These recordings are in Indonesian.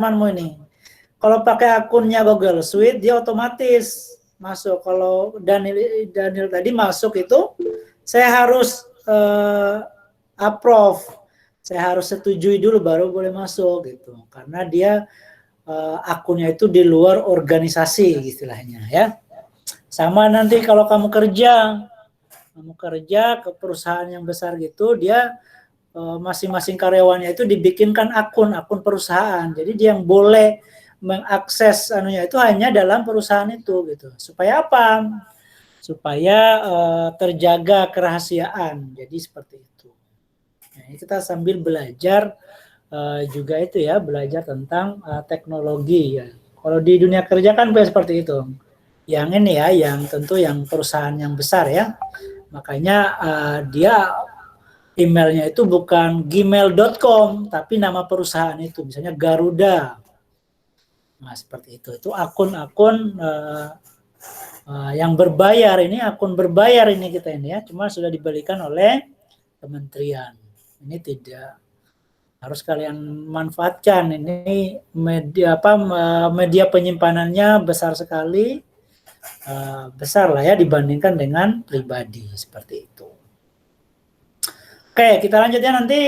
temanmu ini. Kalau pakai akunnya Google Suite, dia otomatis masuk. Kalau Daniel tadi masuk itu, saya harus approve, saya harus setujui dulu baru boleh masuk gitu. Karena dia akunnya itu di luar organisasi istilahnya ya. Sama nanti kalau kamu kerja ke perusahaan yang besar gitu, dia masing-masing karyawannya itu dibikinkan akun perusahaan. Jadi dia yang boleh mengakses anunya itu hanya dalam perusahaan itu gitu. Supaya apa? Supaya terjaga kerahasiaan. Jadi seperti itu. Nah, ini kita sambil belajar juga itu ya, belajar tentang teknologi ya. Kalau di dunia kerja kan seperti itu. Yang ini ya, yang tentu yang perusahaan yang besar ya. Makanya dia emailnya itu bukan gmail.com, tapi nama perusahaan itu, misalnya Garuda. Nah, seperti itu. Itu akun-akun yang berbayar, ini akun berbayar ini kita ini ya, cuma sudah diberikan oleh kementerian. Ini tidak harus kalian manfaatkan. Ini media penyimpanannya besar sekali, besar lah ya dibandingkan dengan pribadi seperti itu. Oke, kita lanjut ya nanti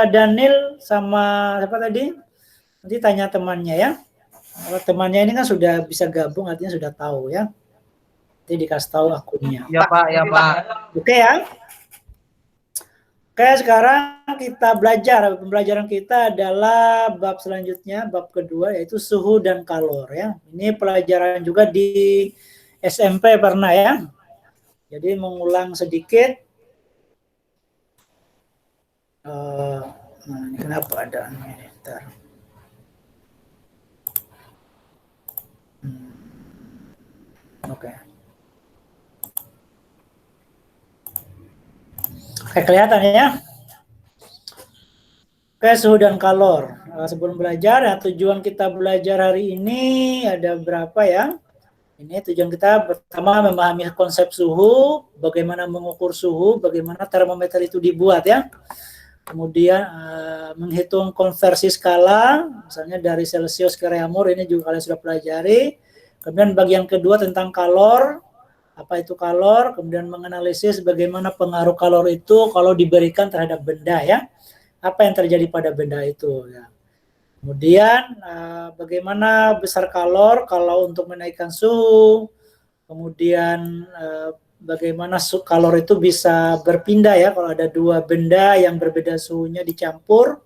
Daniel sama siapa tadi? Nanti tanya temannya ya. Kalau temannya ini kan sudah bisa gabung, artinya sudah tahu ya. Nanti dikasih tahu akunnya. Ya Pak, ya Pak. Oke ya. Oke, sekarang kita belajar. Pembelajaran kita adalah bab selanjutnya, bab kedua yaitu suhu dan kalor ya. Ini pelajaran juga di SMP pernah ya. Jadi mengulang sedikit. Nah, ini kenapa ada ini? Bentar. Oke. Oke, kelihatan ya. Oke, suhu dan kalor. Sebelum belajar, ya, tujuan kita belajar hari ini ada berapa ya? Ini tujuan kita pertama memahami konsep suhu, bagaimana mengukur suhu, bagaimana termometer itu dibuat ya. Kemudian menghitung konversi skala, misalnya dari Celsius ke Reaumur, ini juga kalian sudah pelajari. Kemudian bagian kedua tentang kalor, apa itu kalor, kemudian menganalisis bagaimana pengaruh kalor itu kalau diberikan terhadap benda ya. Apa yang terjadi pada benda itu ya. Kemudian bagaimana besar kalor kalau untuk menaikkan suhu, kemudian bagaimana kalor itu bisa berpindah ya kalau ada dua benda yang berbeda suhunya dicampur.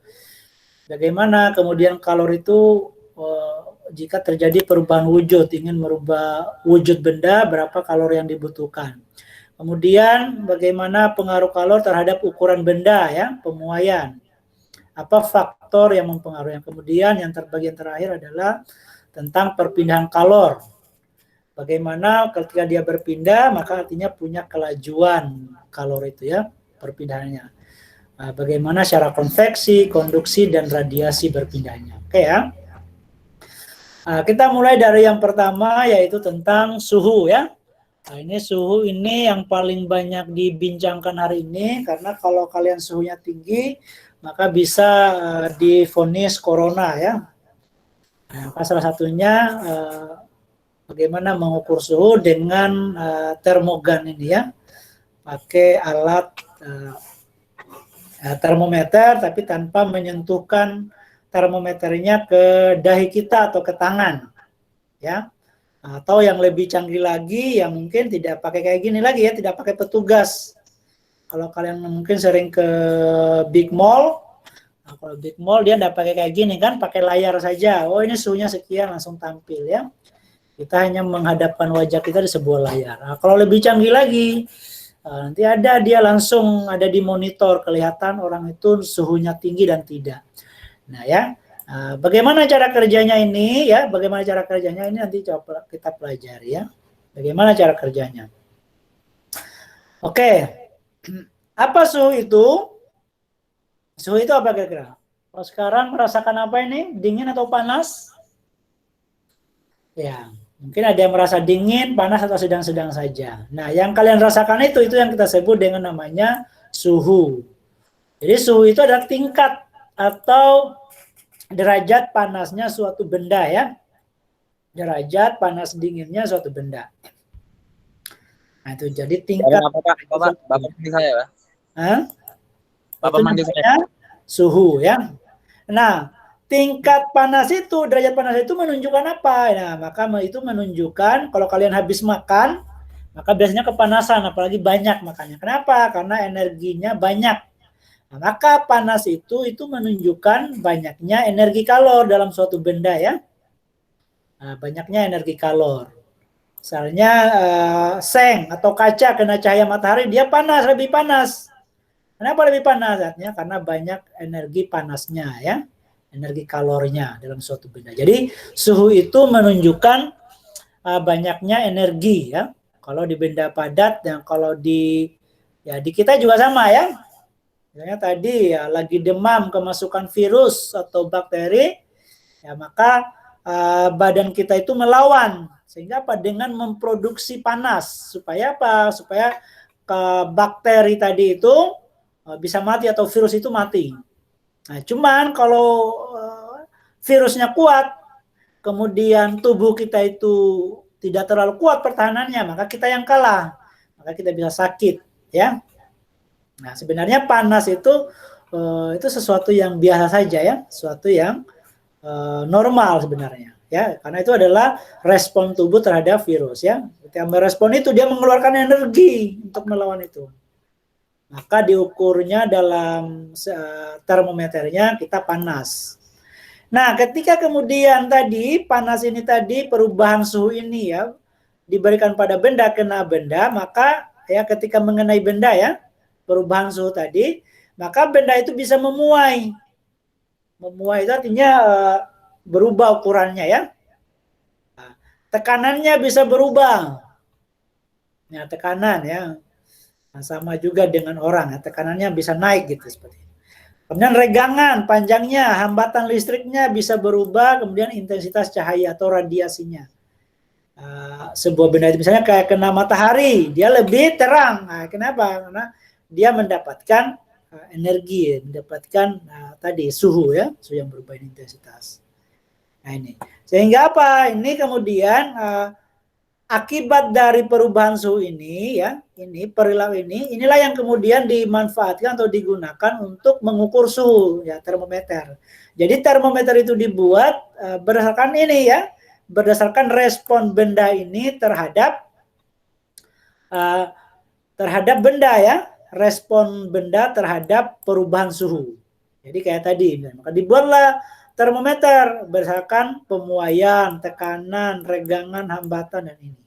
Bagaimana kemudian kalor itu jika terjadi perubahan wujud, ingin merubah wujud benda, berapa kalor yang dibutuhkan. Kemudian bagaimana pengaruh kalor terhadap ukuran benda ya, pemuaian. Apa faktor yang mempengaruhi. Kemudian yang bagian terakhir adalah tentang perpindahan kalor. Bagaimana ketika dia berpindah, maka artinya punya kelajuan kalor itu ya, perpindahannya. Bagaimana secara konveksi, konduksi, dan radiasi berpindahnya. Oke ya. Kita mulai dari yang pertama, yaitu tentang suhu ya. Nah, ini suhu ini yang paling banyak dibincangkan hari ini, karena kalau kalian suhunya tinggi, maka bisa divonis corona ya. Nah, salah satunya bagaimana mengukur suhu dengan termogan ini ya, pakai alat termometer tapi tanpa menyentuhkan termometernya ke dahi kita atau ke tangan ya. Atau yang lebih canggih lagi yang mungkin tidak pakai kayak gini lagi ya, tidak pakai petugas. Kalau kalian mungkin sering ke big mall, nah, kalau big mall dia tidak pakai kayak gini kan, pakai layar saja. Oh ini suhunya sekian, langsung tampil ya. Kita hanya menghadapkan wajah kita di sebuah layar. Nah, kalau lebih canggih lagi, nanti ada dia langsung ada di monitor, kelihatan orang itu suhunya tinggi dan tidak. Nah ya, bagaimana cara kerjanya ini ya? Bagaimana cara kerjanya ini nanti coba kita pelajari ya. Bagaimana cara kerjanya? Oke. Apa suhu itu? Suhu itu apa kira-kira? Kalau sekarang merasakan apa ini? Dingin atau panas? Ya, mungkin ada yang merasa dingin, panas, atau sedang-sedang saja. Nah, yang kalian rasakan itu yang kita sebut dengan namanya suhu. Jadi suhu itu adalah tingkat atau derajat panasnya suatu benda ya. Derajat panas dinginnya suatu benda. Nah, itu jadi tingkat Bapak manggil saya ya. Bapak manggil saya suhu ya. Nah, tingkat panas itu, derajat panas itu menunjukkan apa? Nah, maka itu menunjukkan kalau kalian habis makan, maka biasanya kepanasan, apalagi banyak makannya. Kenapa? Karena energinya banyak. Nah, maka panas itu menunjukkan banyaknya energi kalor dalam suatu benda ya. Nah, banyaknya energi kalor. Misalnya seng atau kaca kena cahaya matahari, dia panas, lebih panas. Kenapa lebih panas? Artinya karena banyak energi panasnya ya, energi kalornya dalam suatu benda. Jadi suhu itu menunjukkan banyaknya energi ya. Kalau di benda padat dan kalau di kita juga sama ya. Misalnya tadi ya lagi demam kemasukan virus atau bakteri, ya maka badan kita itu melawan sehingga apa? Dengan memproduksi panas supaya apa? Supaya bakteri tadi itu bisa mati atau virus itu mati. Nah, cuman kalau virusnya kuat, kemudian tubuh kita itu tidak terlalu kuat pertahanannya, maka kita yang kalah, maka kita bisa sakit, ya. Nah, sebenarnya panas itu sesuatu yang biasa saja ya, sesuatu yang normal sebenarnya, ya, karena itu adalah respon tubuh terhadap virus, ya. Ketika merespon itu dia mengeluarkan energi untuk melawan itu. Maka diukurnya dalam termometernya kita panas. Nah, ketika kemudian tadi panas ini tadi perubahan suhu ini ya diberikan pada benda kena benda, maka ya ketika mengenai benda ya perubahan suhu tadi, maka benda itu bisa memuai. Memuai itu artinya berubah ukurannya ya. Nah, tekanannya bisa berubah. Ya, tekanan ya. Nah, sama juga dengan orang, ya, tekanannya bisa naik gitu seperti itu. Kemudian regangan, panjangnya, hambatan listriknya bisa berubah, kemudian intensitas cahaya atau radiasinya. Sebuah benda itu misalnya kayak kena matahari, dia lebih terang. Nah, kenapa? Karena dia mendapatkan energi, mendapatkan tadi suhu ya, suhu yang berubah intensitas. Nah ini, sehingga apa? Ini kemudian akibat dari perubahan suhu ini ya, ini perilaku inilah yang kemudian dimanfaatkan atau digunakan untuk mengukur suhu ya, termometer. Jadi termometer itu dibuat berdasarkan ini ya, berdasarkan respon benda ini terhadap benda ya, respon benda terhadap perubahan suhu. Jadi kayak tadi, maka dibuatlah termometer berdasarkan pemuaian, tekanan, regangan, hambatan dan ini.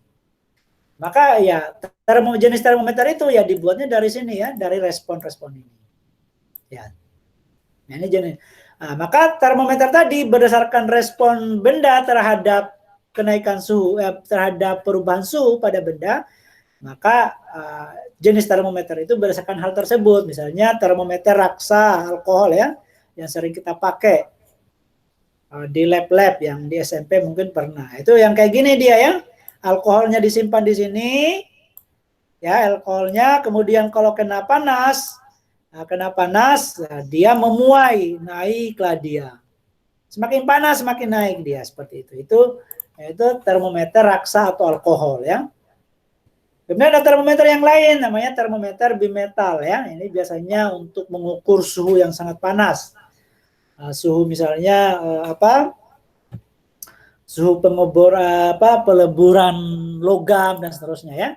Maka ya jenis termometer itu ya dibuatnya dari sini ya, dari respon-respon ini. Ya. Nah, ini jenis. Nah, maka termometer tadi berdasarkan respon benda terhadap kenaikan suhu, terhadap perubahan suhu pada benda, maka jenis termometer itu berdasarkan hal tersebut. Misalnya termometer raksa alkohol ya, yang sering kita pakai di lab-lab yang di SMP mungkin pernah. Itu yang kayak gini dia ya. Alkoholnya disimpan di sini. Ya, alkoholnya kemudian kalau kena panas, dia memuai, naiklah dia. Semakin panas semakin naik dia seperti itu. Itu termometer raksa atau alkohol ya. Kemudian ada termometer yang lain namanya termometer bimetal ya. Ini biasanya untuk mengukur suhu yang sangat panas. Suhu misalnya suhu peleburan logam dan seterusnya ya.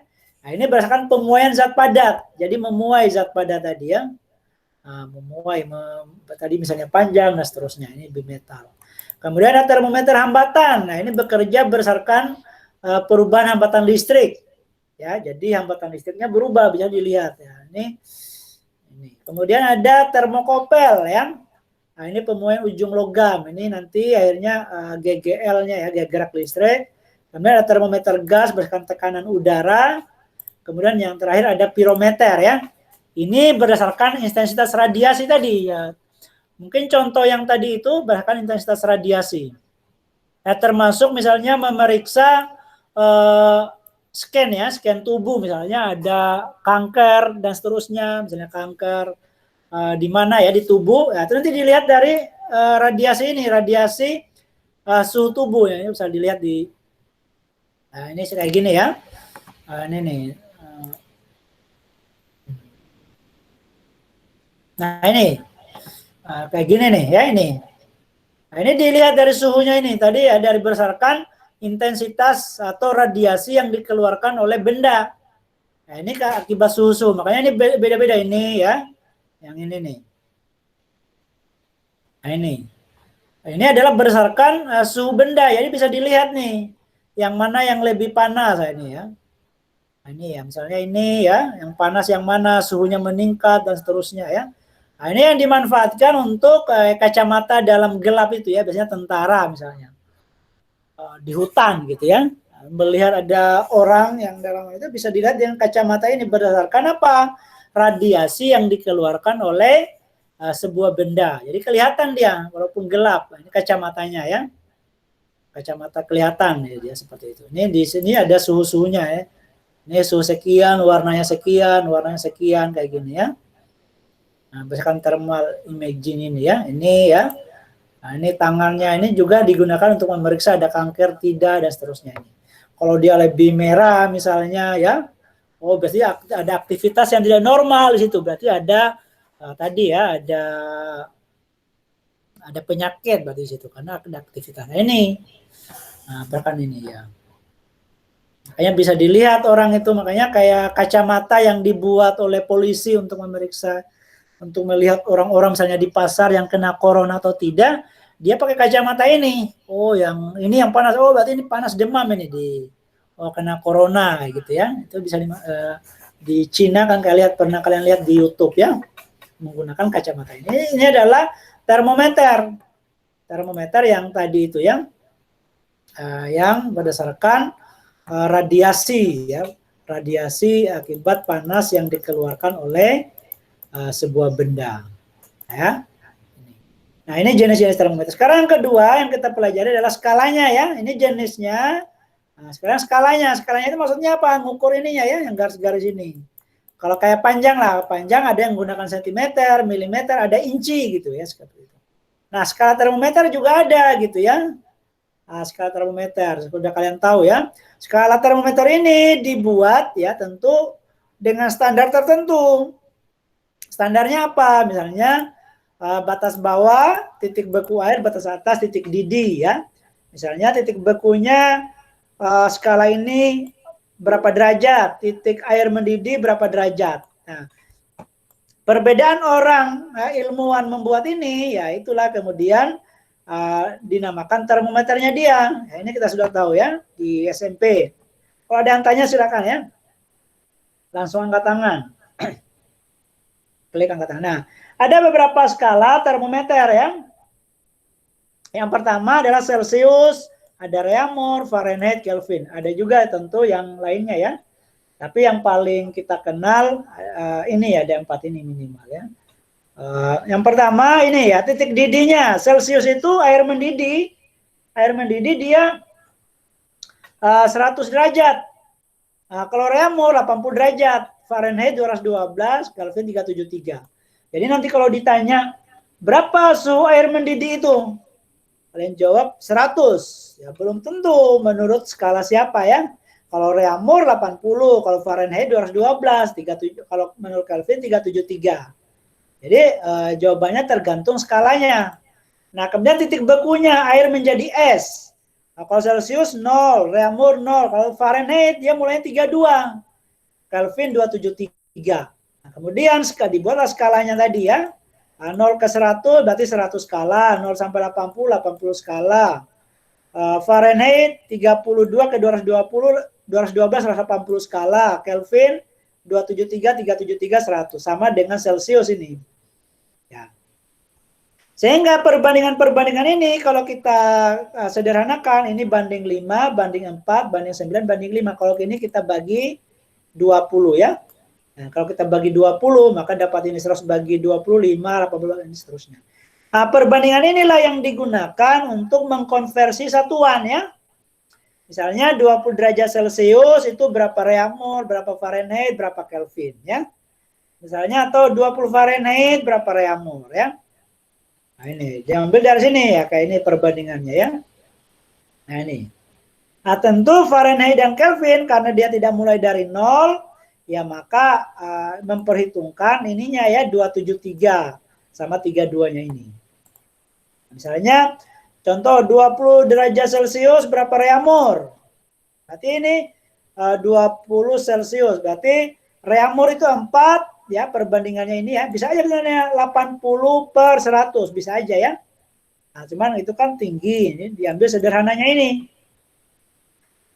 Nah, ini berdasarkan pemuaian zat padat. Jadi memuai zat padat tadi ya. Memuai tadi misalnya panjang dan seterusnya. Ini bimetal. Kemudian ada termometer hambatan. Nah, ini bekerja berdasarkan perubahan hambatan listrik. Ya, jadi hambatan listriknya berubah, bisa dilihat ya. Ini. Kemudian ada termokopel ya. Nah, ini pemuaian ujung logam. Ini nanti akhirnya GGL-nya ya, gaya gerak listrik. Kemudian ada termometer gas berdasarkan tekanan udara. Kemudian yang terakhir ada pirometer ya. Ini berdasarkan intensitas radiasi tadi ya. Mungkin contoh yang tadi itu berdasarkan intensitas radiasi. Ya, termasuk misalnya memeriksa scan tubuh misalnya ada kanker dan seterusnya, misalnya kanker di mana ya di tubuh, ya itu nanti dilihat dari radiasi ini, radiasi suhu tubuh ya. Ini bisa dilihat di ini kayak gini ya. Ini nih. Nah, ini kayak gini nih ya ini. Nah, ini dilihat dari suhunya ini. Tadi ya dari berdasarkan intensitas atau radiasi yang dikeluarkan oleh benda. Nah, ini akibat suhu. Makanya ini beda-beda ini ya. Yang ini nih. Nah, ini. Nah, ini adalah berdasarkan suhu benda. Jadi bisa dilihat nih. Yang mana yang lebih panas ini ya. Nah, ini ya. Misalnya ini ya. Yang panas yang mana, suhunya meningkat dan seterusnya ya. Nah, ini yang dimanfaatkan untuk kacamata dalam gelap itu ya. Biasanya tentara misalnya. Di hutan gitu ya. Melihat ada orang yang dalam itu bisa dilihat dengan kacamata ini berdasarkan apa? Radiasi yang dikeluarkan oleh sebuah benda. Jadi kelihatan dia walaupun gelap. Ini kacamatanya ya. Kacamata kelihatan ya, dia seperti itu. Ini di sini ada suhu-suhunya ya. Ini suhu sekian, warnanya sekian kayak gini ya. Nah, berdasarkan thermal imaging ini ya. Ini ya. Nah, ini tangannya ini juga digunakan untuk memeriksa ada kanker tidak dan seterusnya ini. Kalau dia lebih merah misalnya ya, oh berarti ada aktivitas yang tidak normal di situ. Berarti ada tadi ya ada penyakit berarti di situ karena ada aktivitas. Nah, ini, bahkan ini ya. Makanya bisa dilihat orang itu makanya kayak kacamata yang dibuat oleh polisi untuk memeriksa, untuk melihat orang-orang misalnya di pasar yang kena corona atau tidak. Dia pakai kacamata ini. Oh, yang ini yang panas. Oh, berarti ini panas demam ini kena corona gitu ya. Itu bisa di Cina kan pernah kalian lihat di YouTube ya. Menggunakan kacamata ini. Ini adalah termometer. Termometer yang tadi itu yang berdasarkan radiasi ya. Radiasi akibat panas yang dikeluarkan oleh sebuah benda. Ya. Nah, ini jenis-jenis termometer. Sekarang yang kedua yang kita pelajari adalah skalanya ya. Ini jenisnya. Nah, sekarang skalanya. Skalanya itu maksudnya apa? Ngukur ininya ya, yang garis-garis ini. Kalau kayak panjang lah. Panjang ada yang menggunakan sentimeter, milimeter, ada inci gitu ya. Seperti itu. Nah, skala termometer juga ada gitu ya. Nah, skala termometer. Sudah kalian tahu ya. Skala termometer ini dibuat ya tentu dengan standar tertentu. Standarnya apa? Misalnya batas bawah titik beku air, batas atas titik didih ya. Misalnya titik bekunya skala ini berapa derajat, titik air mendidih berapa derajat. Nah, perbedaan orang ilmuwan membuat ini ya itulah kemudian dinamakan termometernya dia. Ya, ini kita sudah tahu ya di SMP. Kalau ada yang tanya silakan ya. Langsung angkat tangan. Klik angkat tangan. Nah, ada beberapa skala termometer ya. Yang pertama adalah Celsius, ada Reaumur, Fahrenheit, Kelvin. Ada juga tentu yang lainnya ya. Tapi yang paling kita kenal ini ya, ada 4 ini minimal ya. Yang pertama ini ya, titik didihnya. Celsius itu air mendidih. Air mendidih dia 100 derajat. Kalau Reaumur 80 derajat. Fahrenheit 212, Kelvin 373. Jadi nanti kalau ditanya berapa suhu air mendidih itu? Kalian jawab 100. Ya belum tentu menurut skala siapa ya. Kalau Reaumur 80, kalau Fahrenheit 212, 37, kalau menurut Kelvin 373. Jadi jawabannya tergantung skalanya. Nah, kemudian titik bekunya air menjadi es. Nah, kalau Celsius 0, Reaumur 0, kalau Fahrenheit dia mulai 32. Kelvin 273. Nah, kemudian dibuatlah skalanya tadi ya. 0 ke 100 berarti 100 skala, 0 sampai 80, 80 skala. Fahrenheit 32 ke 220, 212, 180 skala. Kelvin 273, 373, 100. Sama dengan Celsius ini. Ya. Sehingga perbandingan-perbandingan ini kalau kita sederhanakan, ini banding 5, banding 4, banding 9, banding 5. Kalau ini kita bagi 20 ya. Nah, kalau kita bagi 20, maka dapat ini 100 bagi 25, 80, ini seterusnya. Nah, perbandingan inilah yang digunakan untuk mengkonversi satuan ya. Misalnya 20 derajat Celcius itu berapa Reaumur, berapa Fahrenheit, berapa Kelvin ya. Misalnya atau 20 Fahrenheit berapa Reaumur ya. Nah, ini diambil dari sini ya, kayak ini perbandingannya ya. Nah, ini. Nah, tentu Fahrenheit dan Kelvin karena dia tidak mulai dari 0, ya maka memperhitungkan ininya ya 273 sama 32-nya ini. Misalnya contoh 20 derajat Celcius berapa reaumur? Berarti ini 20 Celcius, berarti reaumur itu 4 ya, perbandingannya ini ya, bisa aja misalnya 80/100, bisa aja ya. Nah, cuman itu kan tinggi, ini diambil sederhananya ini.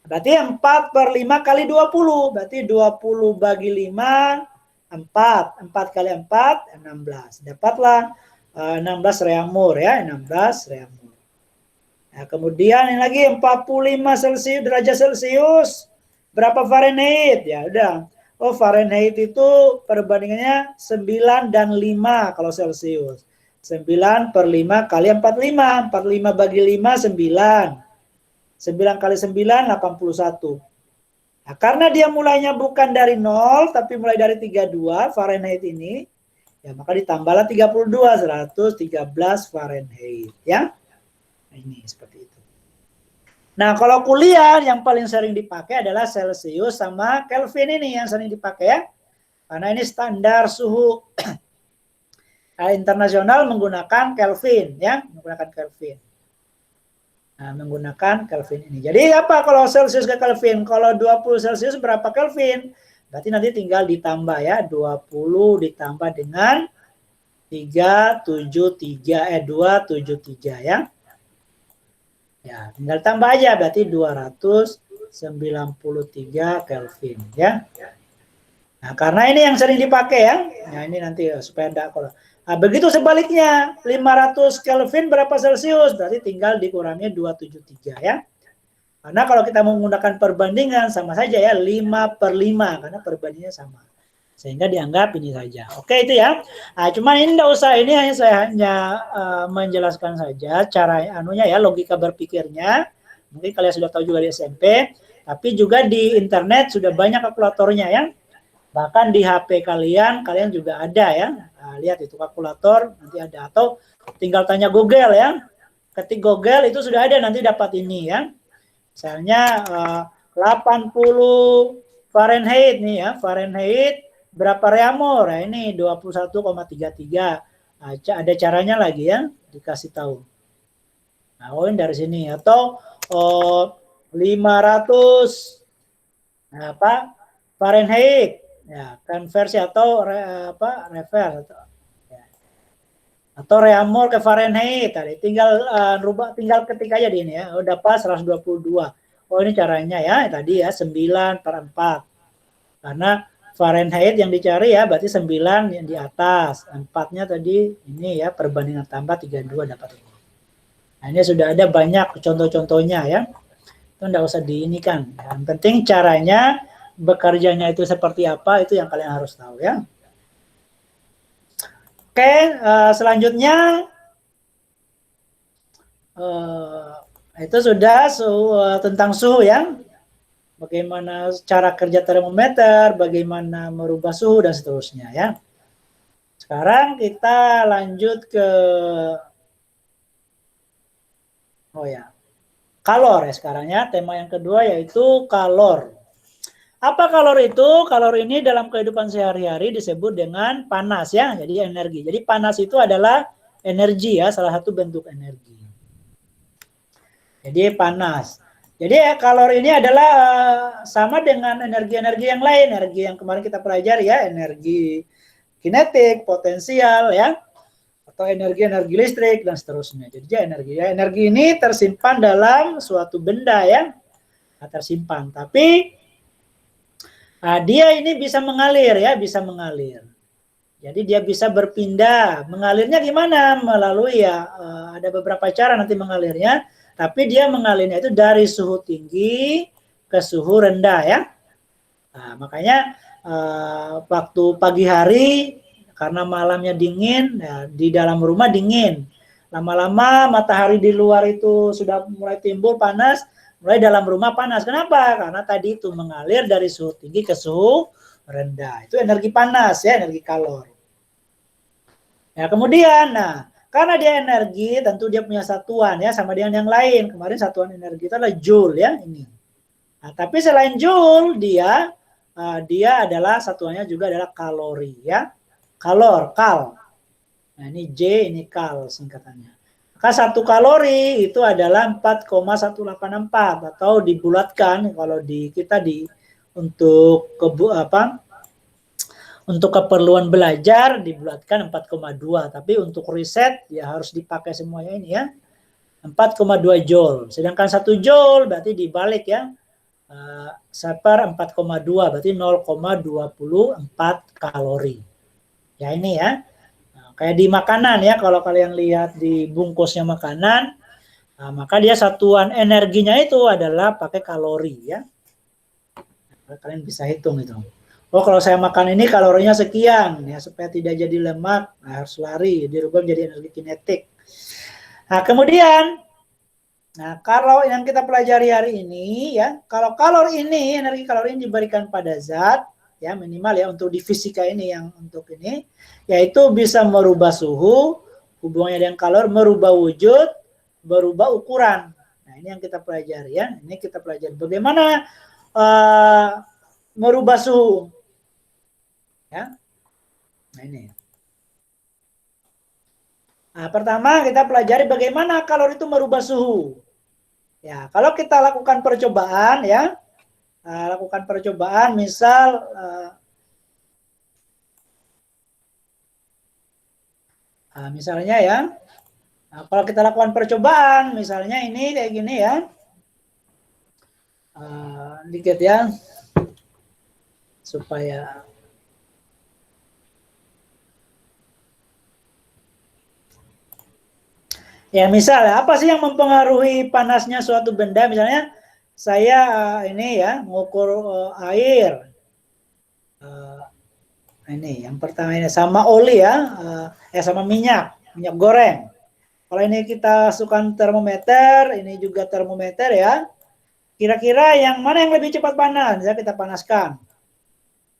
Berarti 4/5 kali 20, berarti 20 bagi 5, 4. 4 kali 4, 16. Dapatlah 16 reaumur ya, 16 reaumur. Nah, kemudian ini lagi 45 Celcius, derajat Celcius, berapa Fahrenheit? Ya udah. Oh, Fahrenheit itu perbandingannya 9 dan 5 kalau Celcius. 9/5 kali 45. 45 bagi 5, 9. 9 kali 9, 81. Nah, karena dia mulainya bukan dari 0, tapi mulai dari 32 Fahrenheit ini, ya maka ditambahlah 32, 113 Fahrenheit. Ya, nah, ini seperti itu. Nah, kalau kuliah yang paling sering dipakai adalah Celcius sama Kelvin ini yang sering dipakai ya. Karena ini standar suhu internasional menggunakan Kelvin ya, menggunakan Kelvin. Nah, menggunakan Kelvin ini. Jadi apa kalau Celsius ke Kelvin? Kalau 20 Celsius berapa Kelvin? Berarti nanti tinggal ditambah ya, 20 ditambah dengan 273 ya. Ya, tinggal tambah aja berarti 293 Kelvin ya. Nah, karena ini yang sering dipakai ya. Nah, ini nanti supaya enggak kalau. Nah, begitu sebaliknya, 500 Kelvin berapa Celcius? Berarti tinggal dikurangi 273 ya. Karena kalau kita menggunakan perbandingan sama saja ya, 5/5 karena perbandingannya sama. Sehingga dianggap ini saja. Oke, itu ya. Nah, cuman ini enggak usah, ini hanya saya menjelaskan saja cara anunya ya, logika berpikirnya. Mungkin kalian sudah tahu juga di SMP, tapi juga di internet sudah banyak kalkulatornya ya. Bahkan di HP kalian juga ada ya. Nah, lihat itu kalkulator nanti ada, atau tinggal tanya Google ya. Ketik Google itu sudah ada, nanti dapat ini ya. Misalnya 80 Fahrenheit nih ya, Fahrenheit berapa reaumur? Nah, ini 21,33. Nah, ada caranya lagi ya, dikasih tahu. Nah, ini dari sini atau 500 Fahrenheit. Ya, konversi atau reverse atau reaumur ke Fahrenheit tadi. Tinggal tinggal ketik aja di ini ya. Udah pas 122. Oh, ini caranya ya. Tadi ya 9/4. Karena Fahrenheit yang dicari ya berarti 9 yang di atas. 4-nya tadi ini ya, perbandingan tambah 32 dapat ini. Nah, ini sudah ada banyak contoh-contohnya ya. Itu enggak usah diinikan. Yang penting caranya bekerjanya itu seperti apa, itu yang kalian harus tahu ya. Oke, selanjutnya itu sudah tentang suhu ya. Bagaimana cara kerja termometer, bagaimana merubah suhu dan seterusnya ya. Sekarang kita lanjut ke kalor ya sekarang ya. Tema yang kedua yaitu kalor. Apa kalor itu? Kalor ini dalam kehidupan sehari-hari disebut dengan panas ya, jadi energi. Jadi panas itu adalah energi ya, salah satu bentuk energi. Jadi panas. Jadi kalor ini adalah sama dengan energi-energi yang lain, energi yang kemarin kita pelajari ya, energi kinetik, potensial ya, atau energi listrik dan seterusnya. Jadi energi ini tersimpan dalam suatu benda ya, tersimpan. Tapi dia ini bisa mengalir ya, bisa mengalir. Jadi dia bisa berpindah. Mengalirnya gimana? Melalui ya ada beberapa cara nanti mengalirnya. Tapi dia mengalirnya itu dari suhu tinggi ke suhu rendah ya. Nah, makanya waktu pagi hari karena malamnya dingin, ya, di dalam rumah dingin. Lama-lama matahari di luar itu sudah mulai timbul panas. Mulai dalam rumah panas. Kenapa? Karena tadi itu mengalir dari suhu tinggi ke suhu rendah. Itu energi panas ya, energi kalor. Ya, kemudian, nah, Karena dia energi, tentu dia punya satuan ya, sama dengan yang lain. Kemarin satuan energi itu adalah joule ya, ini. Nah, tapi selain joule, dia adalah satuannya juga adalah kalori ya. Kal. Nah, ini J, ini kal singkatannya. Maka 1 kalori itu adalah 4,184 atau dibulatkan kalau untuk keperluan belajar dibulatkan 4,2, tapi untuk riset ya harus dipakai semuanya ini ya. 4,2 joule. Sedangkan 1 joule berarti dibalik ya. Per 4,2 berarti 0,24 kalori. Ya ini ya. Kayak di makanan ya, kalau kalian lihat di bungkusnya makanan, maka dia satuan energinya itu adalah pakai kalori ya. Kalian bisa hitung itu. Oh, kalau saya makan ini kalorinya sekian ya, supaya tidak jadi lemak, harus lari, dirubah menjadi energi kinetik. Nah, kemudian, kalau yang kita pelajari hari ini ya, kalau energi kalori ini diberikan pada zat, ya minimal ya untuk di fisika ini yang untuk ini, yaitu bisa merubah suhu, hubungannya dengan kalori, merubah wujud, berubah ukuran. Nah ini yang kita pelajari ya, ini kita pelajari bagaimana merubah suhu. Ya, nah ini. Nah, pertama kita pelajari bagaimana kalori itu merubah suhu. Ya, kalau kita lakukan percobaan ya, misal misalnya ya, kalau kita lakukan percobaan misalnya ini kayak gini ya, dikit ya, supaya ya misalnya apa sih yang mempengaruhi panasnya suatu benda. Misalnya saya ini ya mengukur air, ini yang pertama ini sama oli ya, sama minyak goreng. Kalau ini kita masukkan termometer, ini juga termometer ya, kira-kira yang mana yang lebih cepat panas ya, kita panaskan.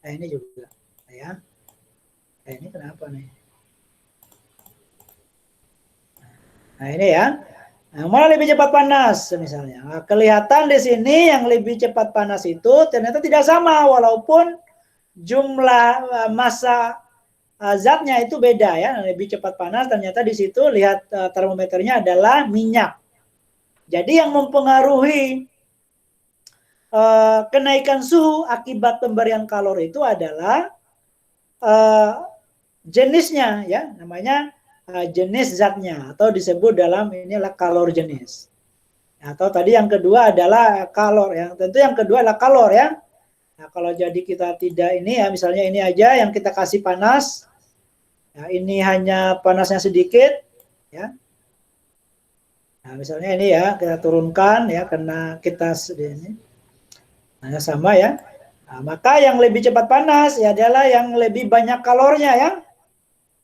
Nah ini juga ya, ini kenapa nih? Nah ini ya, mana lebih cepat panas misalnya. Nah, kelihatan di sini yang lebih cepat panas itu ternyata tidak sama, walaupun jumlah massa zatnya itu beda ya. Lebih cepat panas ternyata di situ lihat termometernya adalah minyak. Jadi yang mempengaruhi kenaikan suhu akibat pemberian kalori itu adalah jenisnya ya, namanya jenis zatnya atau disebut dalam inilah kalor jenis. Atau tadi yang kedua adalah kalor ya. Tentu yang kedua adalah kalor ya. Nah, kalau jadi kita tidak ini ya, misalnya ini aja yang kita kasih panas. Nah, ini hanya panasnya sedikit ya. Nah, misalnya ini ya, kita turunkan ya karena kita ini hanya sama ya. Nah, maka yang lebih cepat panas ya adalah yang lebih banyak kalornya ya.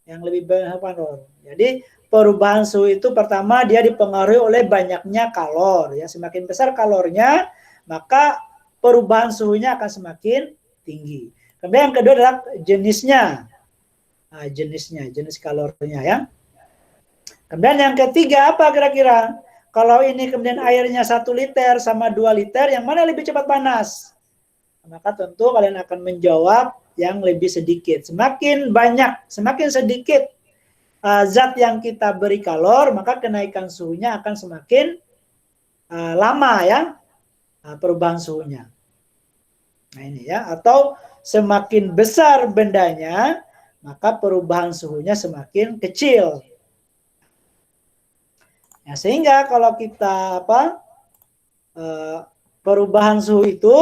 Yang lebih banyak kalor. Jadi perubahan suhu itu pertama dia dipengaruhi oleh banyaknya kalor ya. Semakin besar kalornya, maka perubahan suhunya akan semakin tinggi. Kemudian yang kedua adalah jenisnya. Nah, jenis kalornya ya. Kemudian yang ketiga apa kira-kira? Kalau ini kemudian airnya 1 liter sama 2 liter, yang mana lebih cepat panas? Maka tentu kalian akan menjawab yang lebih sedikit. Semakin banyak, semakin sedikit zat yang kita beri kalor, maka kenaikan suhunya akan semakin lama ya, perubahan suhunya. Nah ini ya, atau semakin besar bendanya, maka perubahan suhunya semakin kecil. Ya, sehingga kalau kita perubahan suhu itu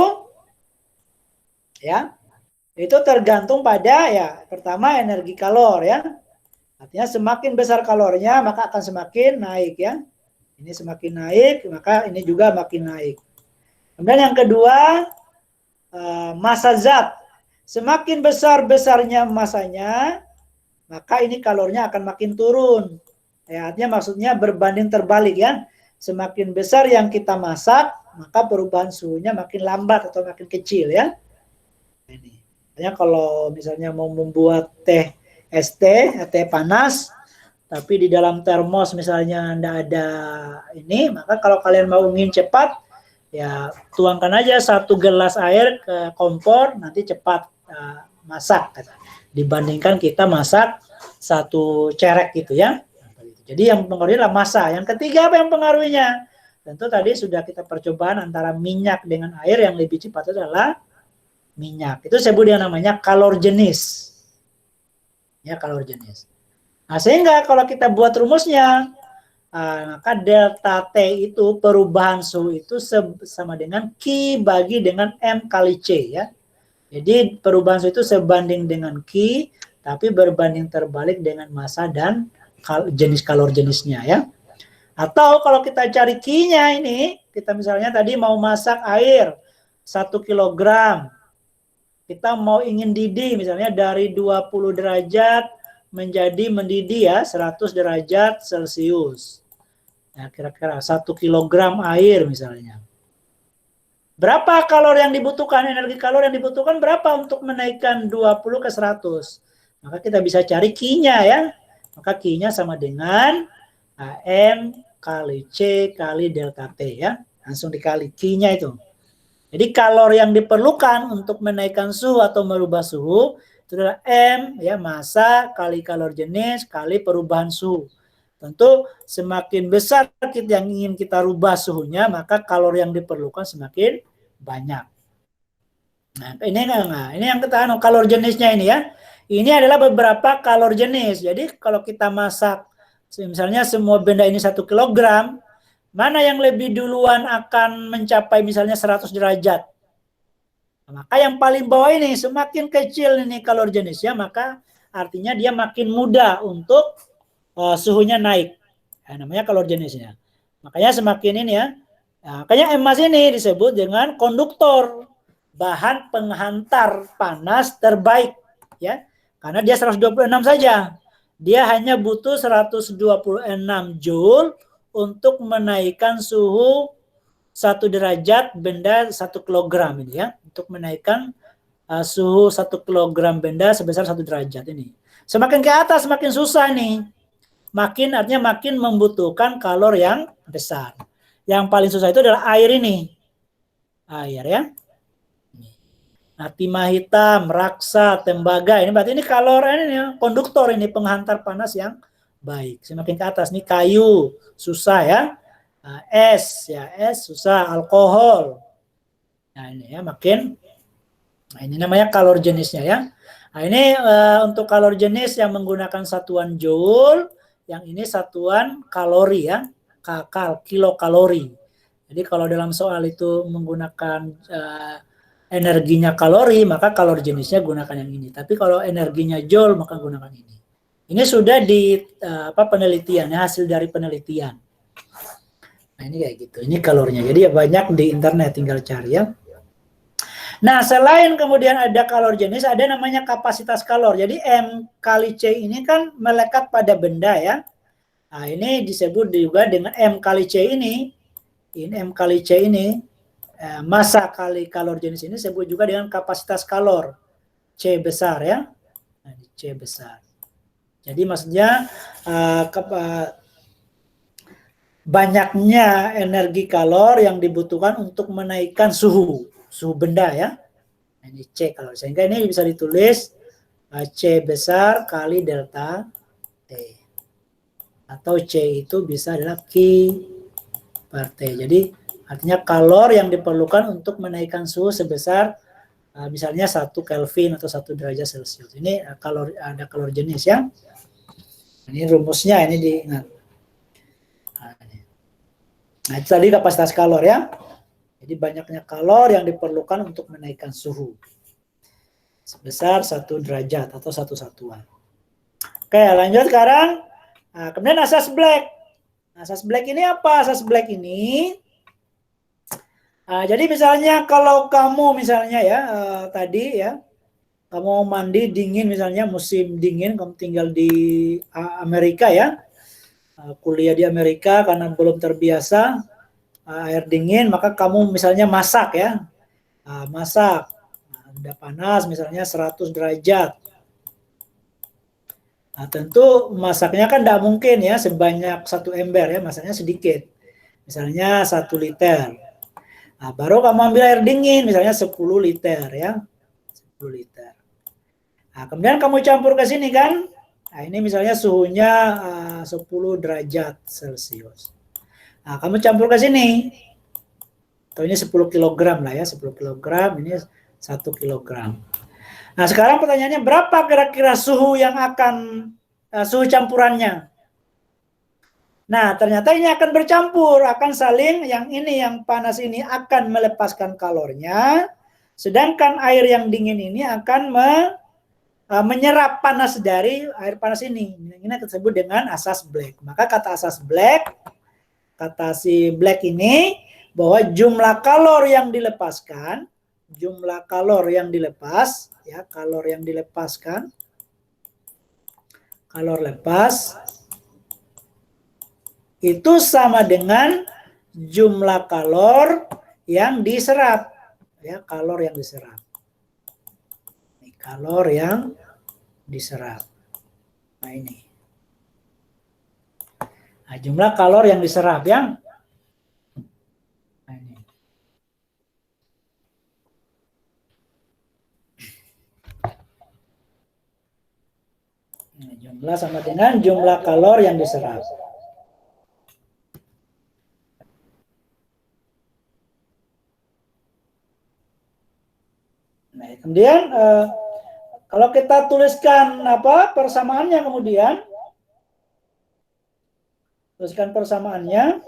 ya, itu tergantung pada ya pertama energi kalor ya. Artinya semakin besar kalornya maka akan semakin naik ya. Ini semakin naik maka ini juga makin naik. Kemudian yang kedua massa zat. Semakin besar-besarnya massanya maka ini kalornya akan makin turun. Ya, artinya maksudnya berbanding terbalik ya. Semakin besar yang kita masak maka perubahan suhunya makin lambat atau makin kecil ya. Ini. Makanya kalau misalnya mau membuat teh es teh panas, tapi di dalam termos misalnya Anda ada ini, maka kalau kalian mau ingin cepat, ya tuangkan aja 1 gelas air ke kompor, nanti cepat masak. Dibandingkan kita masak 1 cerek gitu ya. Jadi yang mempengaruhi adalah massa. Yang ketiga apa yang mempengaruhinya? Tentu tadi sudah kita percobaan antara minyak dengan air, yang lebih cepat adalah minyak. Itu saya sebut yang namanya kalor jenis. Ya, kalor jenis. Nah, sehingga kalau kita buat rumusnya, maka delta T itu perubahan suhu itu sama dengan Q bagi dengan M kali C ya. Jadi perubahan suhu itu sebanding dengan Q, tapi berbanding terbalik dengan massa dan jenis kalor jenisnya ya. Atau kalau kita cari Q-nya ini, kita misalnya tadi mau masak air 1 kilogram. Kita mau ingin didih misalnya dari 20 derajat menjadi mendidih ya 100 derajat Celcius. Nah, kira-kira 1 kilogram air misalnya. Berapa kalor yang dibutuhkan, energi kalor yang dibutuhkan berapa untuk menaikkan 20 ke 100? Maka kita bisa cari Q-nya ya. Maka Q-nya sama dengan M kali C kali delta T ya. Langsung dikali Q-nya itu. Jadi kalor yang diperlukan untuk menaikkan suhu atau merubah suhu itu adalah M ya, massa kali kalor jenis kali perubahan suhu. Tentu semakin besar yang ingin kita rubah suhunya, maka kalor yang diperlukan semakin banyak. Nah, ini yang kita kalor jenisnya ini ya. Ini adalah beberapa kalor jenis. Jadi kalau kita masak misalnya semua benda ini 1 kilogram, mana yang lebih duluan akan mencapai misalnya 100 derajat? Maka yang paling bawah ini semakin kecil ini kalor jenisnya, maka artinya dia makin mudah untuk suhunya naik. Namanya kalor jenisnya. Makanya semakin ini ya. Makanya emas ini disebut dengan konduktor, bahan penghantar panas terbaik ya. Karena dia 126 saja. Dia hanya butuh 126 joule untuk menaikkan suhu 1 derajat benda 1 kilogram ini ya, untuk menaikkan suhu 1 kilogram benda sebesar 1 derajat ini. Semakin ke atas semakin susah nih. Artinya makin membutuhkan kalor yang besar. Yang paling susah itu adalah air ini. Air ya. Nah, timah hitam, raksa, tembaga, ini berarti ini kalor ini ya, konduktor ini, penghantar panas yang baik. Semakin ke atas nih kayu, susah ya. Es susah, alkohol. Nah, ini ya ini namanya kalor jenisnya ya. Nah, ini untuk kalor jenis yang menggunakan satuan joule, yang ini satuan kalori ya, kilokalori. Jadi kalau dalam soal itu menggunakan energinya kalori, maka kalor jenisnya gunakan yang ini. Tapi kalau energinya joule, maka gunakan ini. Ini sudah di penelitian ya, hasil dari penelitian. Nah, ini kayak gitu. Ini kalornya. Jadi ya banyak di internet, tinggal cari ya. Nah, selain kemudian ada kalor jenis, ada namanya kapasitas kalor. Jadi M kali C ini kan melekat pada benda ya. Nah, ini disebut juga dengan M kali C ini. Ini M kali C ini, massa kali kalor jenis ini disebut juga dengan kapasitas kalor. C besar ya. Nah, C besar. Jadi maksudnya banyaknya energi kalor yang dibutuhkan untuk menaikkan suhu benda ya. Ini C kalor. Sehingga ini bisa ditulis C besar kali delta T. Atau C itu bisa adalah Q per T. Jadi artinya kalor yang diperlukan untuk menaikkan suhu sebesar misalnya 1 Kelvin atau 1 derajat Celcius. Ini ada kalor jenis ya. Ini rumusnya ini diingat. Nah, itu tadi kapasitas kalor ya. Jadi banyaknya kalor yang diperlukan untuk menaikkan suhu sebesar 1 derajat atau 1 satuan. Oke, lanjut sekarang. Nah, kemudian asas Black. Asas Black ini apa? Asas Black ini, jadi misalnya kalau kamu misalnya ya tadi ya, kamu mau mandi dingin misalnya musim dingin, kamu tinggal di Amerika ya, kuliah di Amerika karena belum terbiasa air dingin, maka kamu misalnya masak ya, udah panas misalnya 100 derajat. Nah, tentu masaknya kan tidak mungkin ya sebanyak 1 ember ya, masaknya sedikit. Misalnya 1 liter. Nah, baru kamu ambil air dingin, misalnya 10 liter ya. 10 liter. Nah, kemudian kamu campur ke sini kan. Nah, ini misalnya suhunya 10 derajat Celcius. Nah, kamu campur ke sini. Atau ini 10 kilogram lah ya, 10 kilogram, ini 1 kilogram. Nah, sekarang pertanyaannya berapa kira-kira suhu yang akan, suhu campurannya? Nah, ternyata ini akan bercampur, akan saling, yang ini, yang panas ini akan melepaskan kalornya, sedangkan air yang dingin ini akan menyerap panas dari air panas ini. Ini disebut dengan asas Black. Maka kata asas Black, kata si Black ini, bahwa jumlah kalor yang dilepaskan, jumlah kalor yang dilepas, ya, kalor yang dilepaskan, kalor lepas, itu sama dengan jumlah kalor yang diserap, ya, kalor yang diserap. Ini kalor yang diserap. Nah, ini. Nah, jumlah kalor yang diserap ya. Nah, ini. Nah, jumlah sama dengan jumlah kalor yang diserap. Nah, kemudian kalau kita tuliskan apa persamaannya, kemudian tuliskan persamaannya,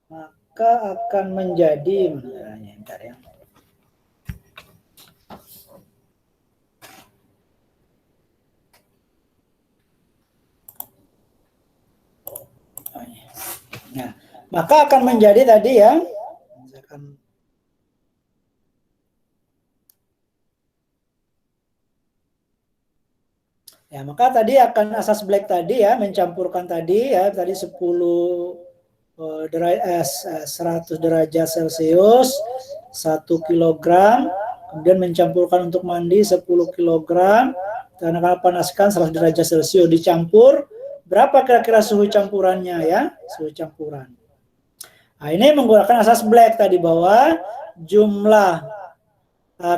maka akan menjadi, bentar ya. Nah, maka akan menjadi tadi ya. Ya, maka tadi akan asas Black tadi ya, mencampurkan tadi ya, tadi 100 derajat Celcius, 1 kilogram, kemudian mencampurkan untuk mandi 10 kilogram, karena panaskan 100 derajat Celcius, dicampur, berapa kira-kira suhu campurannya ya, suhu campuran. Nah, ini menggunakan asas Black tadi, bahwa jumlah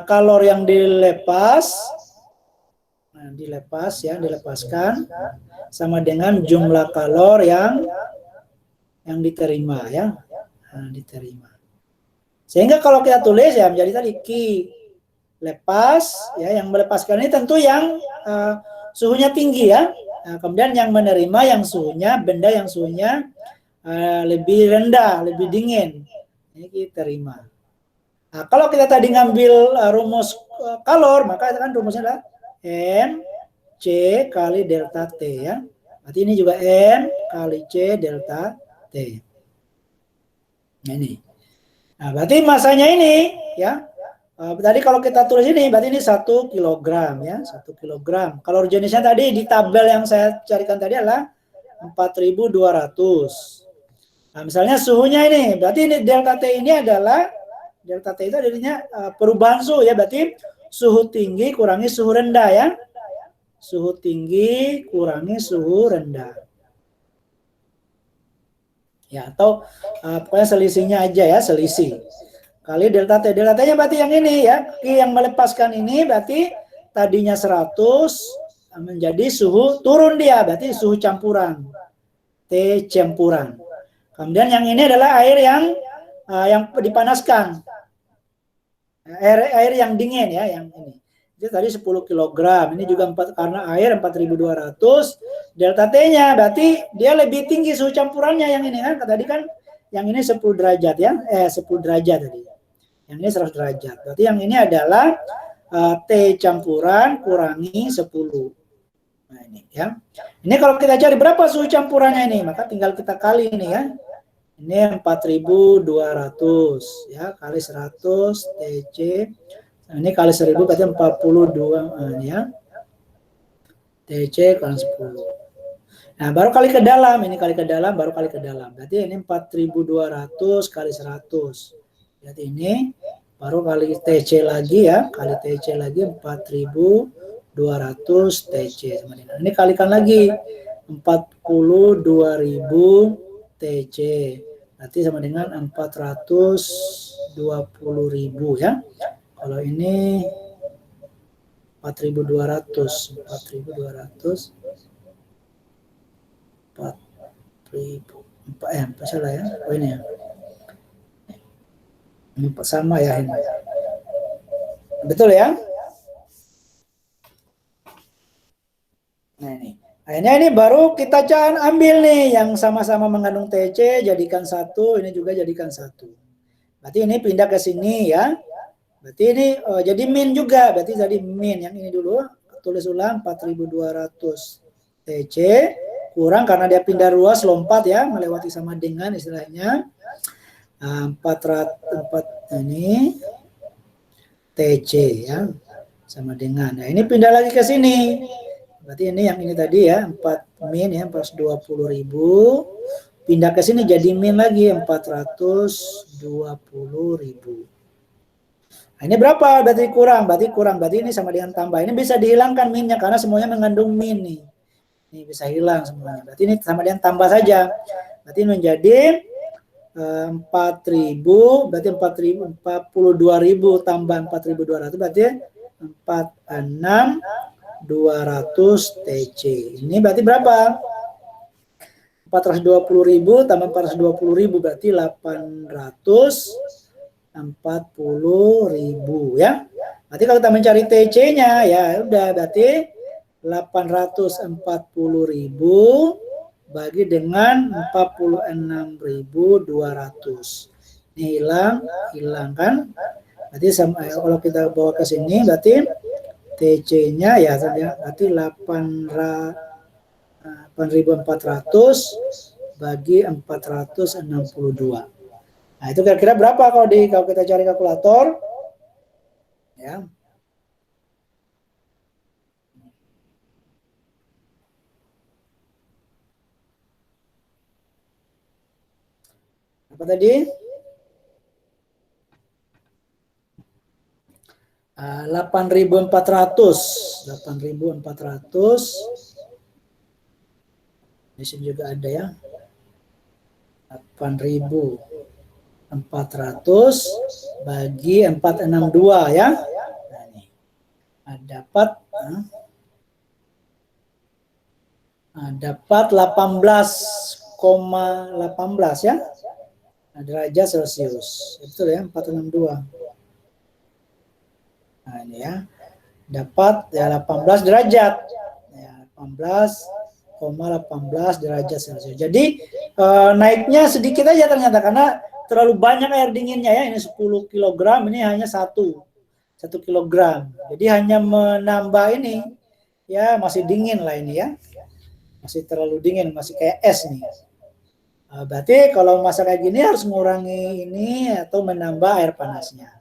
kalor yang dilepas, dilepaskan sama dengan jumlah kalor yang diterima ya, diterima. Sehingga kalau kita tulis ya menjadi tadi Q lepas ya, yang melepaskan ini tentu yang suhunya tinggi ya. Nah, kemudian yang menerima yang suhunya, benda yang suhunya lebih rendah, lebih dingin, ini kita terima. Nah, kalau kita tadi ngambil rumus kalor, maka kan rumusnya adalah M C kali delta T ya. Berarti ini juga M kali C delta T. Nah, ini. Nah, berarti masanya ini ya. Tadi kalau kita tulis ini berarti ini 1 kilogram ya, 1 kilogram. Kalor jenisnya tadi di tabel yang saya carikan tadi adalah 4.200. Nah, misalnya suhunya ini, berarti ini delta T ini adalah, delta T itu adanya perubahan suhu ya, berarti suhu tinggi kurangi suhu rendah ya. Suhu tinggi kurangi suhu rendah. Ya, atau pokoknya selisihnya aja ya, selisih. Kali delta T. Delta T-nya berarti yang ini ya. Yang melepaskan ini berarti tadinya 100 menjadi suhu turun dia, berarti suhu campuran. T campuran. Kemudian yang ini adalah air yang dipanaskan. Air yang dingin ya, yang ini. Jadi tadi 10 kg, ini juga 4, karena air 4.200, delta T-nya berarti dia lebih tinggi suhu campurannya yang ini kan. Tadi kan yang ini 10 derajat ya, 10 derajat tadi. Yang ini 100 derajat. Berarti yang ini adalah T campuran kurangi 10. Nah, ini ya. Ini kalau kita cari berapa suhu campurannya ini, maka tinggal kita kali ini ya. Ini 4.200 ya, kali 100 TC. Nah, ini kali 1000 berarti 42 ya. TC kali 10. Nah, baru kali ke dalam, ini kali ke dalam, baru kali ke dalam. Berarti ini 4.200 kali 100. Berarti ini baru kali TC lagi ya, kali TC lagi 4.200 TC sama dengan. Ini kalikan lagi 42.000 TC. Berarti sama dengan 420.000 ya. Kalau ini 4.200 salah ya. Oh ini ya. Ini sama ya ini. Betul ya? Nah ini. Akhirnya ini baru kita ambil nih yang sama-sama mengandung TC, jadikan satu, ini juga jadikan satu. Berarti ini pindah ke sini ya. Berarti ini jadi min juga, berarti jadi min. Yang ini dulu, tulis ulang 4.200 TC, kurang karena dia pindah ruas, lompat ya, melewati sama dengan istilahnya. 4 ini TC ya, sama dengan. Nah ini pindah lagi ke sini. Berarti ini yang ini tadi ya, 4 min ya, 420.000. Pindah ke sini jadi min lagi, 420.000. Nah, ini berapa? Berarti kurang. Berarti ini sama dengan tambah. Ini bisa dihilangkan minnya karena semuanya mengandung min nih. Ini bisa hilang semuanya. Berarti ini sama dengan tambah saja. Berarti menjadi 4.000, berarti 42.000 tambah 4.200 berarti 46.200 TC. Ini berarti berapa? 420.000 tambah 420.000 berarti 840.000 ya. Berarti kalau kita mencari TC-nya ya udah berarti 840.000 bagi dengan 46.200. Ini hilang kan? Berarti sama, kalau kita bawa ke sini berarti TC-nya ya berarti 8.400 bagi 462. Nah, itu kira-kira berapa kalau kita cari kalkulator? Ya. Apa tadi? 8.400. Di sini juga ada ya. 8.400 bagi 462 ya. Nah, ini. Dapat 18,18 ya. Derajat Celcius. Betul ya, 462. Nah, ini ya. Dapat ya 18 derajat. Ya, 18,18 derajat Celcius. Jadi naiknya sedikit aja ternyata karena terlalu banyak air dinginnya ya. Ini 10 kg, ini hanya 1 kg. Jadi hanya menambah ini ya masih dingin lah ini ya. Masih terlalu dingin, masih kayak es nih. Berarti kalau masak kayak gini harus mengurangi ini atau menambah air panasnya.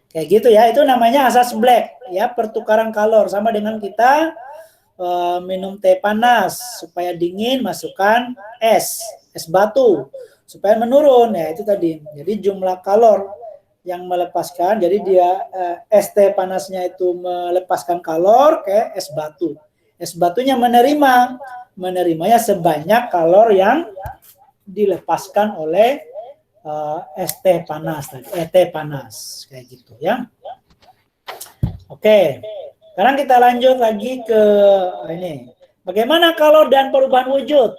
Kayak gitu ya, itu namanya asas Black ya, pertukaran kalor sama dengan kita minum teh panas supaya dingin masukkan es batu supaya menurun ya itu tadi. Jadi jumlah kalor yang melepaskan, jadi dia es teh panasnya itu melepaskan kalor ke es batu. Es batunya menerimanya sebanyak kalor yang dilepaskan oleh es teh panas tadi, teh panas kayak gitu ya. Oke, sekarang kita lanjut lagi ke ini. Bagaimana kalor dan perubahan wujud?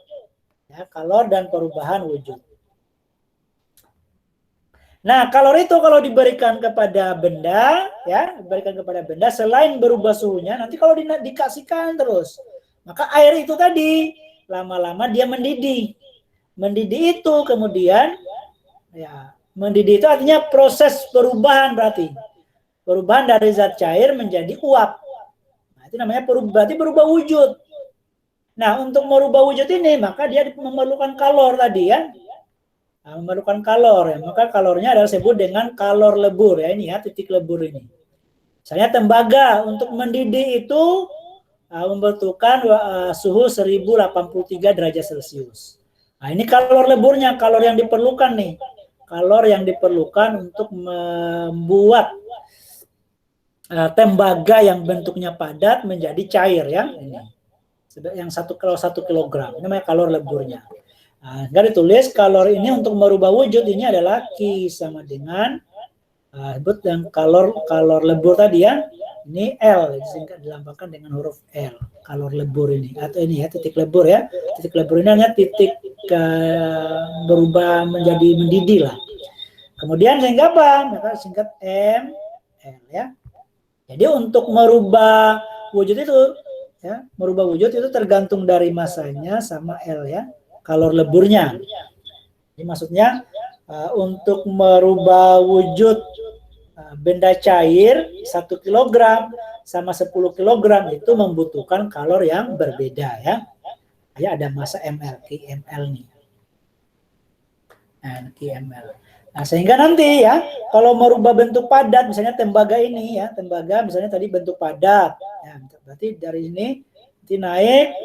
Ya, kalor dan perubahan wujud. Nah, kalor itu kalau diberikan kepada benda, ya, diberikan kepada benda selain berubah suhunya, nanti kalau dikasihkan terus, maka air itu tadi lama-lama dia mendidih. Mendidih itu kemudian ya, mendidih itu artinya proses perubahan berarti. Perubahan dari zat cair menjadi uap. Nah, itu namanya berarti berubah wujud. Nah, untuk merubah wujud ini maka dia memerlukan kalor tadi ya. Nah, memerlukan kalor ya. Maka kalornya adalah disebut dengan kalor lebur ya, ini ya, titik lebur ini. Misalnya tembaga untuk mendidih itu membutuhkan suhu 1083 derajat Celcius. Nah, ini kalor leburnya, kalor yang diperlukan nih. Kalor yang diperlukan untuk membuat tembaga yang bentuknya padat menjadi cair ya. Ini yang 1 kilogram. Ini namanya kalor leburnya. Nah, nggak ditulis kalor ini untuk merubah wujud ini adalah Q sama dengan yang kalor lebur tadi ya. Ini L, disingkat dilambangkan dengan huruf L. Kalor lebur ini atau ini ya titik lebur ya. Titik lebur ini hanya titik berubah menjadi mendidih lah. Kemudian sehingga apa? Maka singkat M L ya. Jadi untuk merubah wujud itu ya, merubah wujud itu tergantung dari masanya sama L ya, kalor leburnya. Jadi maksudnya untuk merubah wujud benda cair 1 kilogram sama 10 kilogram itu membutuhkan kalor yang berbeda ya. Ya ada massa ml, KML nih. Nah, KML. Nah, sehingga nanti ya, kalau merubah bentuk padat, misalnya tembaga ini ya, tembaga misalnya tadi bentuk padat. Ya, berarti dari ini nanti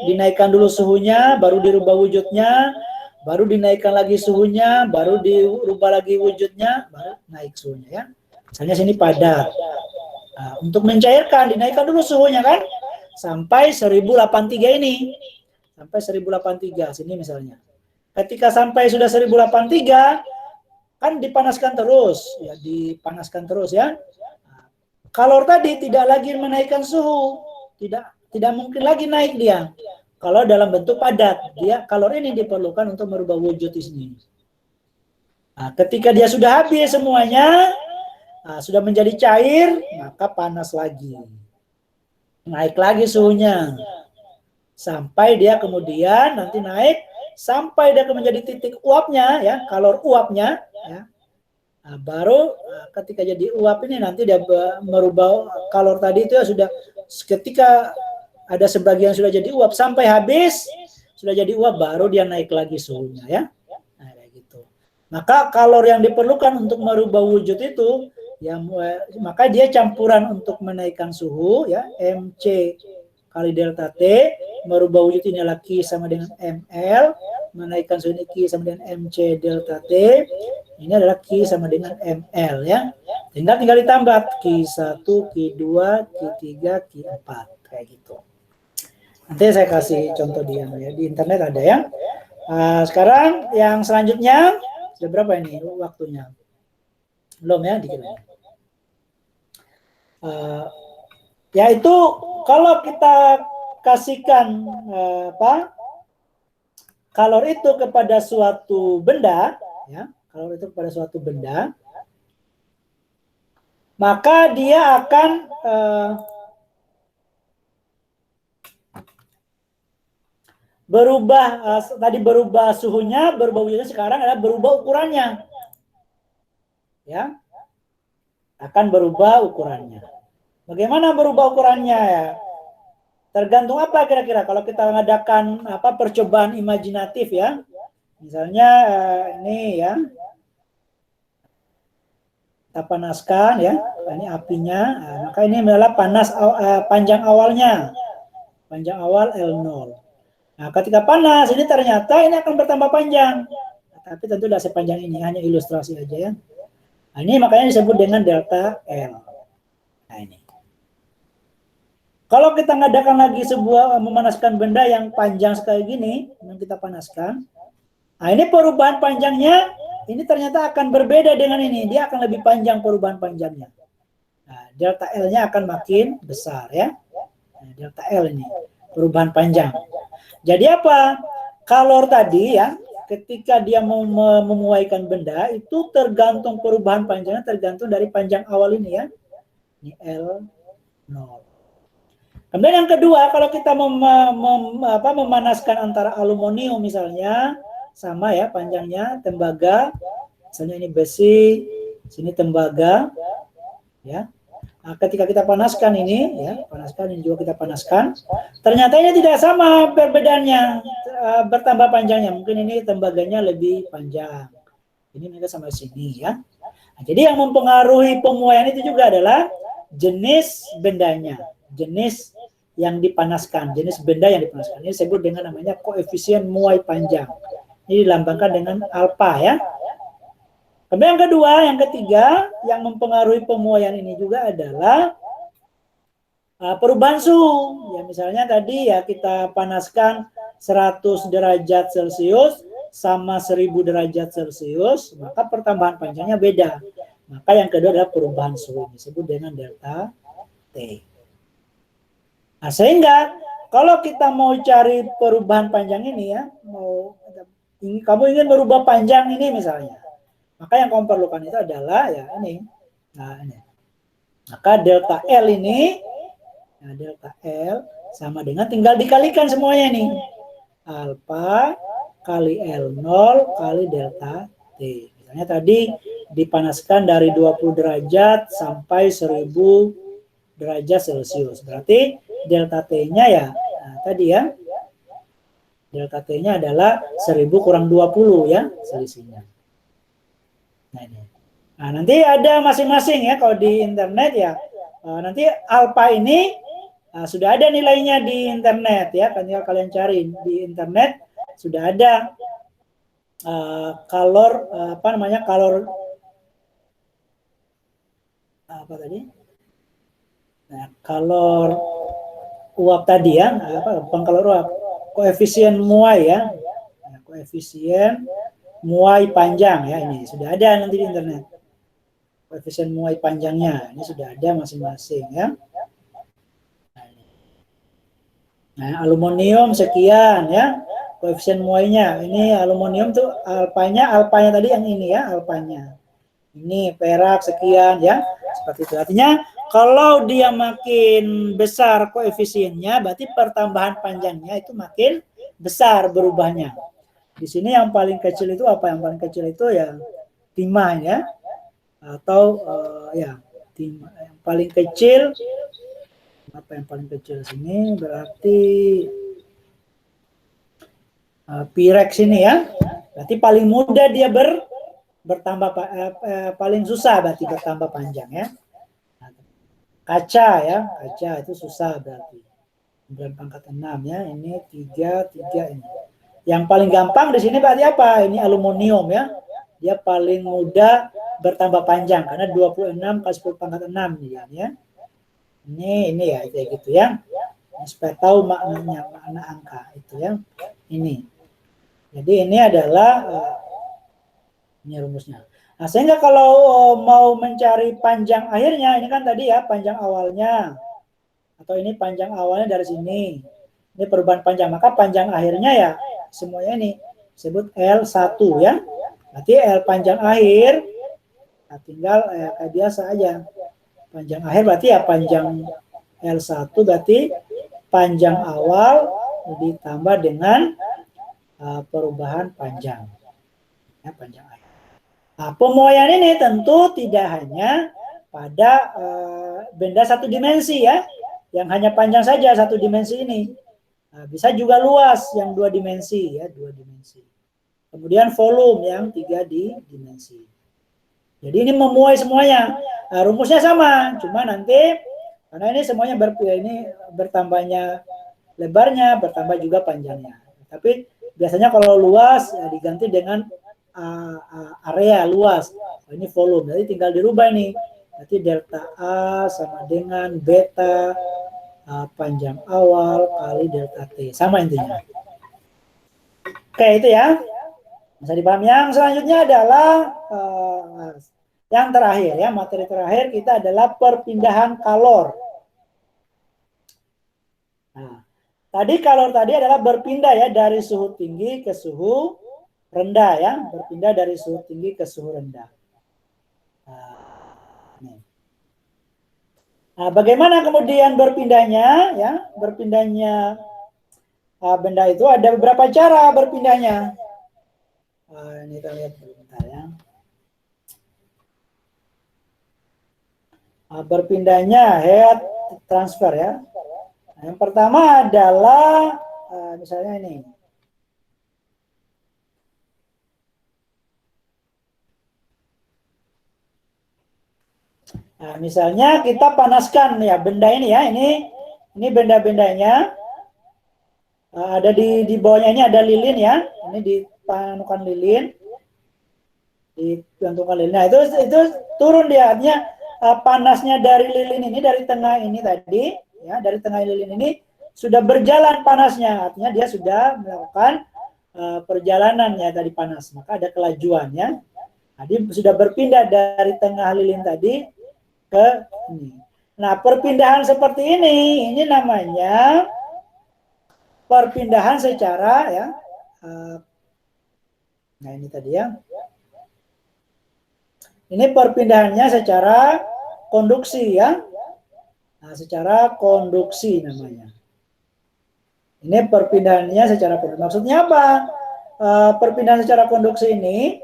dinaikkan dulu suhunya, baru dirubah wujudnya, baru dinaikkan lagi suhunya, baru dirubah lagi wujudnya, baru naik suhunya ya. Misalnya sini padat. Nah, untuk mencairkan dinaikkan dulu suhunya kan sampai 1083 ini. Sampai 1083 sini misalnya. Ketika sampai sudah 1083 kan dipanaskan terus ya. Kalor tadi tidak lagi menaikkan suhu, tidak mungkin lagi naik dia. Kalau dalam bentuk padat, dia kalor ini diperlukan untuk merubah wujud di sini. Nah, ketika dia sudah habis semuanya, sudah menjadi cair, maka panas lagi. Naik lagi suhunya. Sampai dia kemudian nanti naik, sampai dia menjadi titik uapnya, ya, kalor uapnya. Ya. Nah, baru ketika jadi uap ini nanti dia merubah kalor tadi itu ya sudah ketika ada sebagian sudah jadi uap sampai habis, sudah jadi uap baru dia naik lagi suhunya ya. Nah, kayak gitu. Maka kalor yang diperlukan untuk merubah wujud itu ya, maka dia campuran untuk menaikkan suhu ya, Mc kali delta T, merubah wujud ini adalah Q sama dengan ml, menaikkan suhu ini Q sama dengan Mc delta T, ini adalah Q sama dengan ml ya. Tinggal ditambah Q1, Q2, Q3, Q4 kayak gitu. Nanti saya kasih contoh dia ya, di internet ada ya. Sekarang yang selanjutnya sudah berapa ini waktunya? Belum ya, dikit lagi. Yaitu kalau kita kasihkan kalor itu kepada suatu benda, ya, kalor itu kepada suatu benda, maka dia akan berubah, tadi berubah suhunya, berubah wujudnya, sekarang adalah berubah ukurannya, ya, akan berubah ukurannya. Bagaimana berubah ukurannya ya? Tergantung apa kira-kira kalau kita mengadakan percobaan imajinatif ya. Misalnya ini ya. Kita panaskan ya. Ini apinya. Maka ini adalah panas panjang awalnya. Panjang awal L0. Nah, ketika panas ini ternyata ini akan bertambah panjang. Tapi tentu tidak sepanjang ini, hanya ilustrasi aja ya. Nah, ini makanya disebut dengan delta L. Nah, ini. Kalau kita ngadakan lagi memanaskan benda yang panjang sekali gini, yang kita panaskan, nah ini perubahan panjangnya, ini ternyata akan berbeda dengan ini, dia akan lebih panjang perubahan panjangnya. Nah, delta L-nya akan makin besar ya, nah, delta L ini, perubahan panjang. Jadi apa? Kalor tadi ya, ketika dia mau memuaikan benda, itu tergantung perubahan panjangnya, tergantung dari panjang awal ini ya, ini L0. Kemudian yang kedua, kalau kita memanaskan antara aluminium misalnya, sama ya panjangnya, tembaga, misalnya ini besi, sini tembaga, ya. Nah, ketika kita panaskan ini, ya, panaskan ini juga kita panaskan, ternyata ini tidak sama perbedaannya, bertambah panjangnya. Mungkin ini tembaganya lebih panjang, ini mereka sama sini ya. Nah, jadi yang mempengaruhi pemuaian itu juga adalah jenis bendanya, jenis yang dipanaskan, jenis benda yang dipanaskan. Ini disebut dengan namanya koefisien muai panjang. Ini dilambangkan dengan alfa ya. Kemudian yang kedua, yang ketiga, yang mempengaruhi pemuaian ini juga adalah Perubahan suhu, ya misalnya tadi ya kita panaskan 100 derajat Celcius sama 1000 derajat Celcius, maka pertambahan panjangnya beda. Maka yang kedua adalah perubahan suhu, disebut dengan delta T. Nah, sehingga kalau kita mau cari perubahan panjang ini ya, kamu ingin merubah panjang ini misalnya, maka yang kamu perlukan itu adalah ya ini. Nah, ini. Maka delta L ini, nah, delta L sama dengan tinggal dikalikan semuanya nih. Alfa kali L0 kali delta T. Misalnya tadi dipanaskan dari 20 derajat sampai 1000 derajat Celcius. Berarti delta T-nya ya, nah, tadi ya, delta T-nya adalah 1000 kurang 20 ya, selisihnya. Nah, ini. Nah, nanti ada masing-masing ya, kalau di internet ya, nanti alfa ini sudah ada nilainya di internet ya, kan kalian cari di internet sudah ada kalor apa namanya, kalor apa tadi? Nah, kalor uap tadi ya, bukan kalor uap, koefisien muai ya, nah, koefisien muai panjang ya, ini sudah ada nanti di internet. Koefisien muai panjangnya ini sudah ada masing-masing ya. Nah, aluminium sekian ya, koefisien muainya. Ini aluminium tuh alpanya tadi yang ini ya, alpanya. Ini perak sekian ya, seperti itu. Artinya kalau dia makin besar koefisiennya, berarti pertambahan panjangnya itu makin besar berubahnya. Di sini yang paling kecil itu apa? Yang paling kecil itu ya timah ya, atau ya timah. Yang paling kecil apa, yang paling kecil sini berarti Pirex ini ya, berarti paling mudah dia bertambah paling susah berarti bertambah panjang ya. Kaca ya, kaca itu susah berarti 9/6 ya, ini 3 ini. Yang paling gampang di sini berarti apa? Ini aluminium ya, dia paling mudah bertambah panjang karena 26 kali 10/6 ya. Ini ya kayak gitu ya. Supaya tahu maknanya, makna angka itu ya. Ini. Jadi ini adalah ini rumusnya. Nah, sehingga kalau mau mencari panjang akhirnya, ini kan tadi ya panjang awalnya, atau ini panjang awalnya dari sini. Ini perubahan panjang, maka panjang akhirnya ya semuanya ini disebut L1 ya. Berarti L panjang akhir, nah tinggal kayak biasa aja. Panjang akhir berarti ya panjang L1 berarti panjang awal ditambah dengan perubahan panjang. Ya, panjang akhir. Nah, pemuaian ini tentu tidak hanya pada benda satu dimensi ya, yang hanya panjang saja satu dimensi ini. Nah, bisa juga luas yang 2 dimensi ya, 2 dimensi. Kemudian volume yang 3 dimensi. Jadi ini memuai semuanya. Nah, rumusnya sama, cuma nanti karena ini semuanya ini bertambahnya lebarnya, bertambah juga panjangnya. Tapi biasanya kalau luas ya diganti dengan area luas. Ini volume, jadi tinggal dirubah nih. Berarti delta A sama dengan beta panjang awal kali delta T. Sama intinya. Oke, itu ya. Bisa dipahami. Yang selanjutnya adalah yang terakhir ya, materi terakhir kita adalah perpindahan kalor. Nah, tadi kalor tadi adalah berpindah ya dari suhu tinggi ke suhu rendah ya, berpindah dari suhu tinggi ke suhu rendah. Nah, bagaimana kemudian berpindahnya ya? Berpindahnya benda itu ada beberapa cara berpindahnya. Ini kita lihat bentar ya. Berpindahnya heat transfer ya. Nah, yang pertama adalah misalnya ini. Nah, misalnya kita panaskan ya benda ini ya, ini benda-bendanya ada di bawahnya ini ada lilin ya, ini dipanukan lilin, digantungkan lilin. Nah itu turun dia, artinya panasnya dari lilin ini dari tengah ini tadi ya, dari tengah lilin ini sudah berjalan panasnya, artinya dia sudah melakukan perjalanan ya tadi panas, maka ada kelajuannya. Jadi sudah berpindah dari tengah lilin tadi ke ini. Nah, perpindahan seperti ini namanya perpindahan secara ya. Nah, ini tadi ya. Ini perpindahannya secara konduksi ya. Nah, secara konduksi namanya. Ini perpindahannya secara konduksi. Maksudnya apa? Perpindahan secara konduksi ini,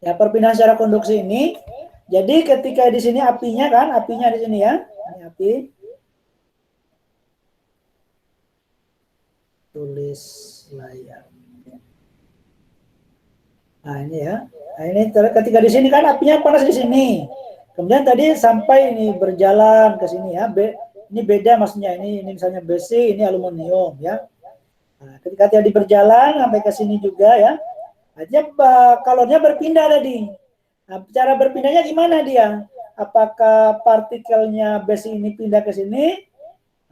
ya perpindahan secara konduksi ini. Jadi ketika di sini apinya kan, apinya di sini ya. Ini api. Tulis layar. Nah ini ya. Nah ini ketika di sini kan apinya panas di sini. Kemudian tadi sampai ini berjalan ke sini ya. Ini beda maksudnya, ini misalnya besi, ini aluminium ya. Nah, ketika tadi berjalan sampai ke sini juga ya. Artinya kalornya berpindah tadi. Nah, cara berpindahnya gimana dia? Apakah partikelnya besi ini pindah ke sini?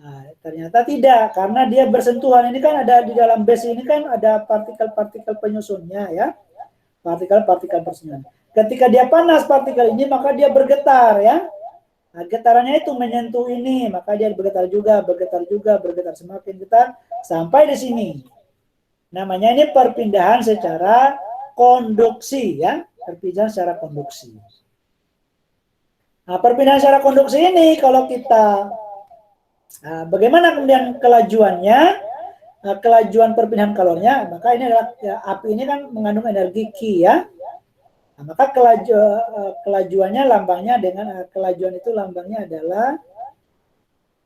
Nah, ternyata tidak, karena dia bersentuhan. Ini kan ada di dalam besi ini kan ada partikel-partikel penyusunnya ya. Partikel-partikel penyusun. Ketika dia panas partikel ini, maka dia bergetar ya. Nah, getarannya itu menyentuh ini, maka dia bergetar juga, bergetar semakin getar sampai di sini. Namanya ini perpindahan secara konduksi ya, perpindahan secara konduksi. Nah, perpindahan secara konduksi ini kalau kita bagaimana kemudian kelajuannya? Kelajuan perpindahan kalornya, maka ini adalah ya, api ini kan mengandung energi Q ya. Nah, maka kelajuannya lambangnya dengan kelajuan itu lambangnya adalah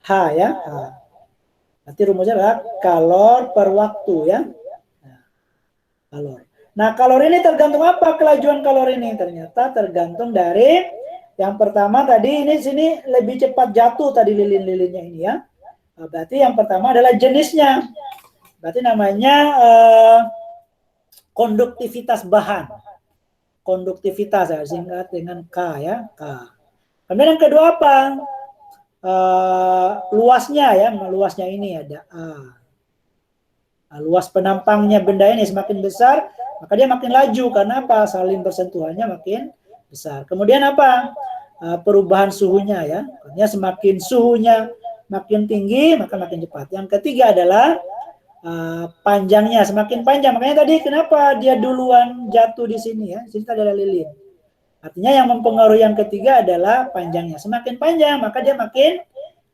H ya. H. Nanti rumusnya adalah kalor per waktu ya. Nah, kalor. Nah, kalor ini tergantung apa kelajuan kalor ini? Ternyata tergantung dari yang pertama tadi ini sini lebih cepat jatuh tadi lilin-lilinnya ini ya. Nah, berarti yang pertama adalah jenisnya. Berarti namanya konduktivitas bahan. Konduktivitas ya, singkat dengan K ya, K. Kemudian yang kedua apa? Luasnya ya, luasnya ini ada A. Nah, luas penampangnya benda ini semakin besar, maka dia makin laju. Karena apa? Saling bersentuhannya makin besar. Kemudian apa? Perubahan suhunya ya. Artinya semakin suhunya makin tinggi, maka makin cepat. Yang ketiga adalah panjangnya semakin panjang. Makanya tadi kenapa dia duluan jatuh di sini ya? Di sini ada lilin. Artinya yang mempengaruhi yang ketiga adalah panjangnya. Semakin panjang maka dia makin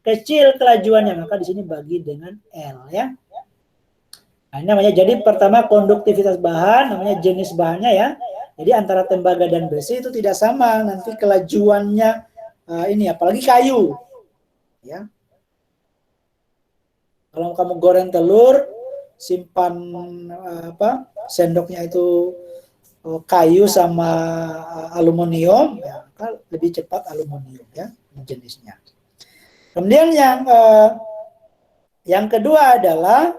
kecil kelajuannya. Maka di sini bagi dengan L ya. Nah, ini namanya jadi pertama konduktivitas bahan, namanya jenis bahannya ya. Jadi antara tembaga dan besi itu tidak sama nanti kelajuannya ini apalagi kayu. Ya. Kalau kamu goreng telur, simpan sendoknya itu kayu sama aluminium, ya, lebih cepat aluminium ya jenisnya. Kemudian yang kedua adalah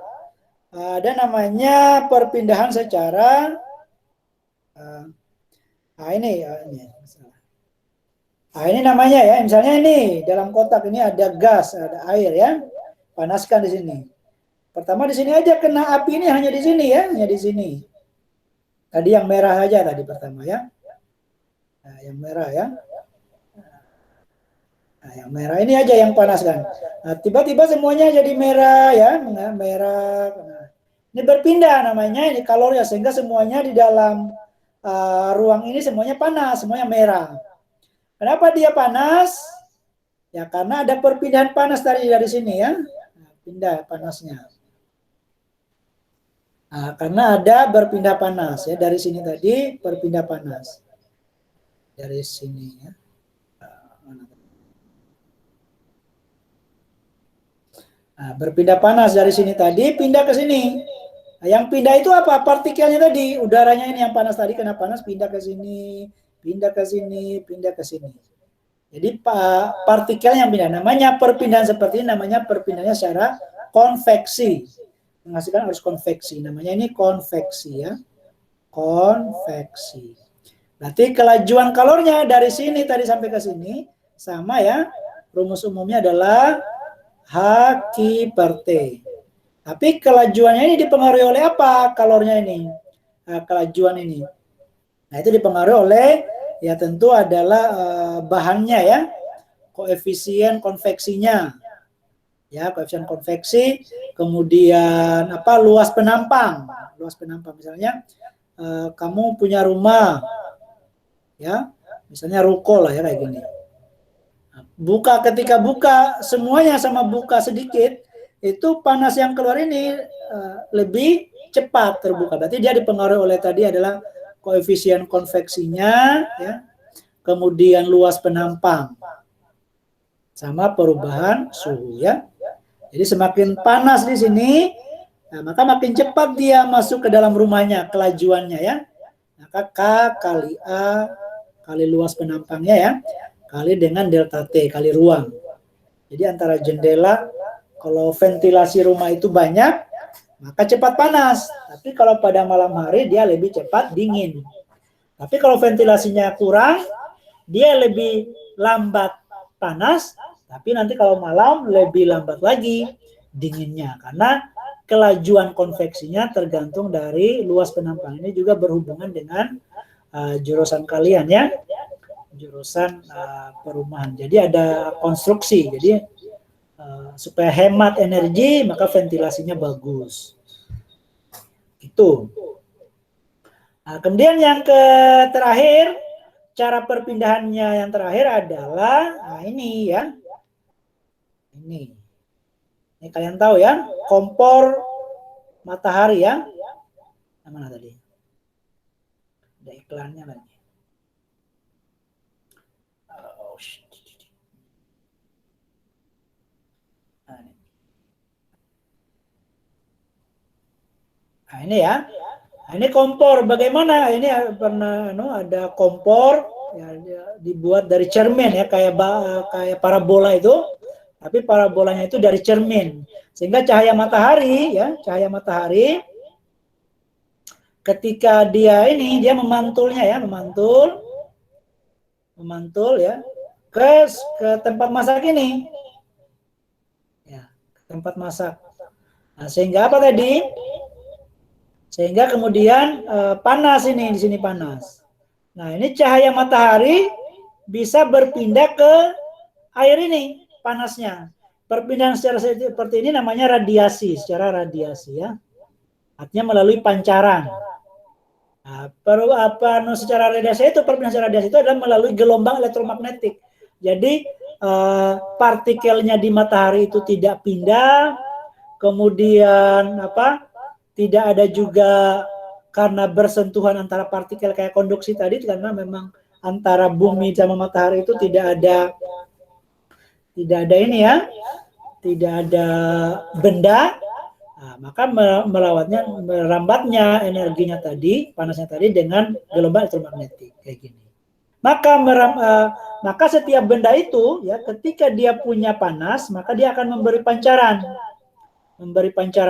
ada namanya perpindahan secara ini namanya ya, misalnya ini dalam kotak ini ada gas, ada air ya. Panaskan di sini. Pertama di sini aja kena api ini hanya di sini ya, hanya di sini. Tadi yang merah aja tadi pertama ya. Nah, yang merah ya. Nah, yang merah ini aja yang panaskan. Nah, tiba-tiba semuanya jadi merah ya, merah. Nah, ini berpindah namanya ini kalor ya, sehingga semuanya di dalam ruang ini semuanya panas, semuanya merah. Kenapa dia panas? Ya karena ada perpindahan panas dari sini ya. Pindah panasnya. Nah, karena ada berpindah panas ya dari sini tadi berpindah panas dari sini ya. Nah, berpindah panas dari sini tadi pindah ke sini. Nah, yang pindah itu apa? Partikelnya tadi, udaranya ini yang panas tadi kena panas pindah ke sini, pindah ke sini, pindah ke sini. Jadi partikel yang pindah, namanya perpindahan seperti ini, namanya perpindahannya secara konveksi. Menghasilkan arus konveksi, namanya ini konveksi ya. Konveksi. Berarti kelajuan kalornya dari sini tadi sampai ke sini sama ya. rumus umumnya adalah H Q per T. Tapi kelajuannya ini dipengaruhi oleh apa kalornya ini? Kelajuan ini. Nah, itu dipengaruhi oleh ya tentu adalah bahannya ya, koefisien konveksinya. Ya, koefisien konveksi, kemudian apa luas penampang. Luas penampang misalnya kamu punya rumah ya, misalnya ruko lah ya kayak gini. Buka ketika buka semuanya sama buka sedikit, itu panas yang keluar ini lebih cepat terbuka. Berarti dia dipengaruhi oleh tadi adalah koefisien konveksinya ya, kemudian luas penampang sama perubahan suhu ya. Jadi semakin panas di sini, nah, maka makin cepat dia masuk ke dalam rumahnya kelajuannya ya. Maka K kali A kali luas penampangnya ya, kali dengan delta T kali ruang. Jadi antara jendela, kalau ventilasi rumah itu banyak, maka cepat panas. Tapi kalau pada malam hari dia lebih cepat dingin. Tapi kalau ventilasinya kurang, dia lebih lambat panas, tapi nanti kalau malam lebih lambat lagi dinginnya. Karena kelajuan konveksinya tergantung dari luas penampang. Ini juga berhubungan dengan jurusan kalian ya, jurusan perumahan. Jadi ada konstruksi. Jadi supaya hemat energi, maka ventilasinya bagus. Itu. Nah, kemudian yang terakhir, cara perpindahannya yang terakhir adalah ini ya. Ini kalian tahu ya, kompor matahari ya. Yang mana tadi? Ada iklannya lagi. Nah, ini ya. Nah, ini kompor. Bagaimana? Ini pernah ada kompor ya, dibuat dari cermin ya, kayak parabola itu. Tapi parabolanya itu dari cermin. Sehingga cahaya matahari ya, cahaya matahari ketika dia memantulnya ya, memantul ya ke tempat masak ini. Ya, ke tempat masak. Nah, sehingga apa tadi? Sehingga kemudian panas ini, di sini panas. Nah, ini cahaya matahari bisa berpindah ke air ini, panasnya. Perpindahan secara seperti ini namanya radiasi, secara radiasi ya. Artinya melalui pancaran. Nah, secara radiasi itu, perpindahan secara radiasi itu adalah melalui gelombang elektromagnetik. Jadi partikelnya di matahari itu tidak pindah, kemudian tidak ada juga karena bersentuhan antara partikel kayak konduksi tadi, karena memang antara bumi sama matahari itu tidak ada ini ya, tidak ada benda. Nah, maka merambatnya energinya tadi, panasnya tadi dengan gelombang elektromagnetik kayak gini. Maka setiap benda itu ya, ketika dia punya panas, maka dia akan memberi pancaran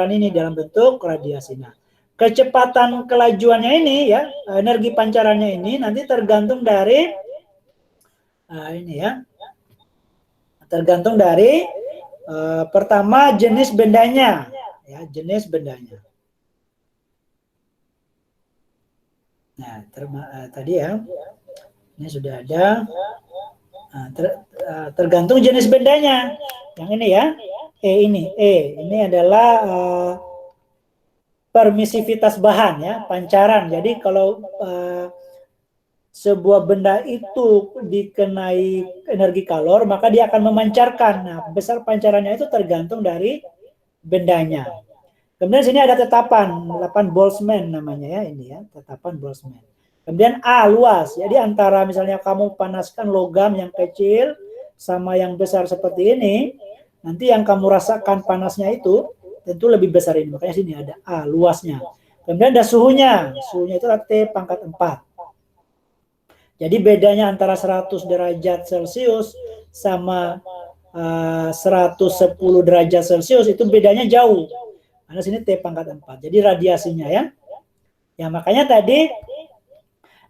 ini dalam bentuk radiasi. Nah, kecepatan kelajuannya ini ya, energi pancarannya ini nanti tergantung dari tergantung dari pertama jenis bendanya ya, jenis bendanya. Nah, tadi ya, ini sudah ada. Nah, tergantung jenis bendanya. Yang ini ya, ini adalah permisivitas bahan ya, pancaran. Jadi kalau sebuah benda itu dikenai energi kalor, maka dia akan memancarkan. Nah, besar pancarannya itu tergantung dari bendanya. Kemudian sini ada tetapan Boltzmann namanya ya, ini ya, tetapan Boltzmann. Kemudian A, luas. Jadi antara misalnya kamu panaskan logam yang kecil sama yang besar seperti ini, nanti yang kamu rasakan panasnya itu tentu lebih besar ini. Makanya sini ada A, luasnya. Kemudian ada suhunya. Suhunya itu T pangkat 4. Jadi bedanya antara 100 derajat Celcius sama 110 derajat Celcius itu bedanya jauh. Karena sini T pangkat 4. Jadi radiasinya ya. Ya makanya tadi,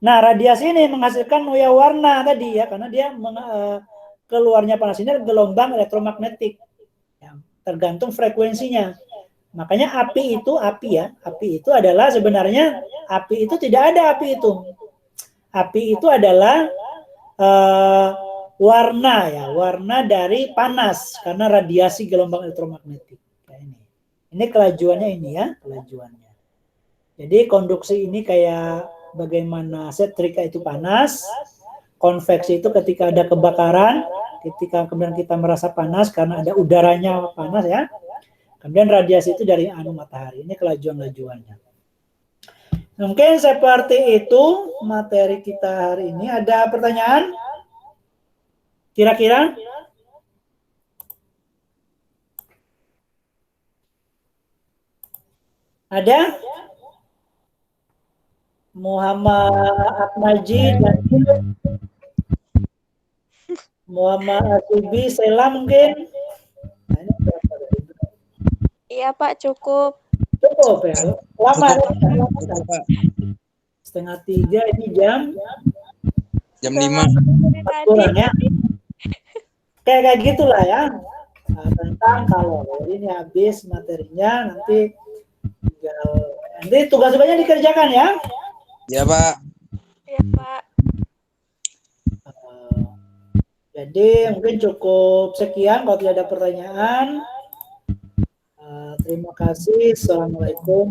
nah radiasi ini menghasilkan noya warna tadi ya, karena dia keluarnya panas ini gelombang elektromagnetik. Ya, tergantung frekuensinya. Makanya api itu adalah sebenarnya api itu tidak ada api itu. Api itu adalah warna dari panas karena radiasi gelombang elektromagnetik. Kayak ini. Ini kelajuannya ini ya, kelajuannya. Jadi konduksi ini kayak bagaimana setrika itu panas, konveksi itu ketika ada kebakaran, ketika kemudian kita merasa panas karena ada udaranya panas ya. Kemudian radiasi itu dari matahari. Ini kelajuan-lajuannya. Mungkin seperti itu materi kita hari ini. Ada pertanyaan? Kira-kira? Ada? Muhammad Atmaji dan Muhammad Asubi, Sela mungkin? Nah, ini berapa? Iya Pak, cukup. Cukup ya? Lama ya? Pak. 2:30 ini jam 5. kurang ya? Kayak gitulah ya. Nah, tentang kalau ini habis materinya nanti tugas-tugasnya dikerjakan ya. Ya Pak. Iya Pak. Jadi mungkin cukup sekian kalau tidak ada pertanyaan. Terima kasih. Assalamualaikum.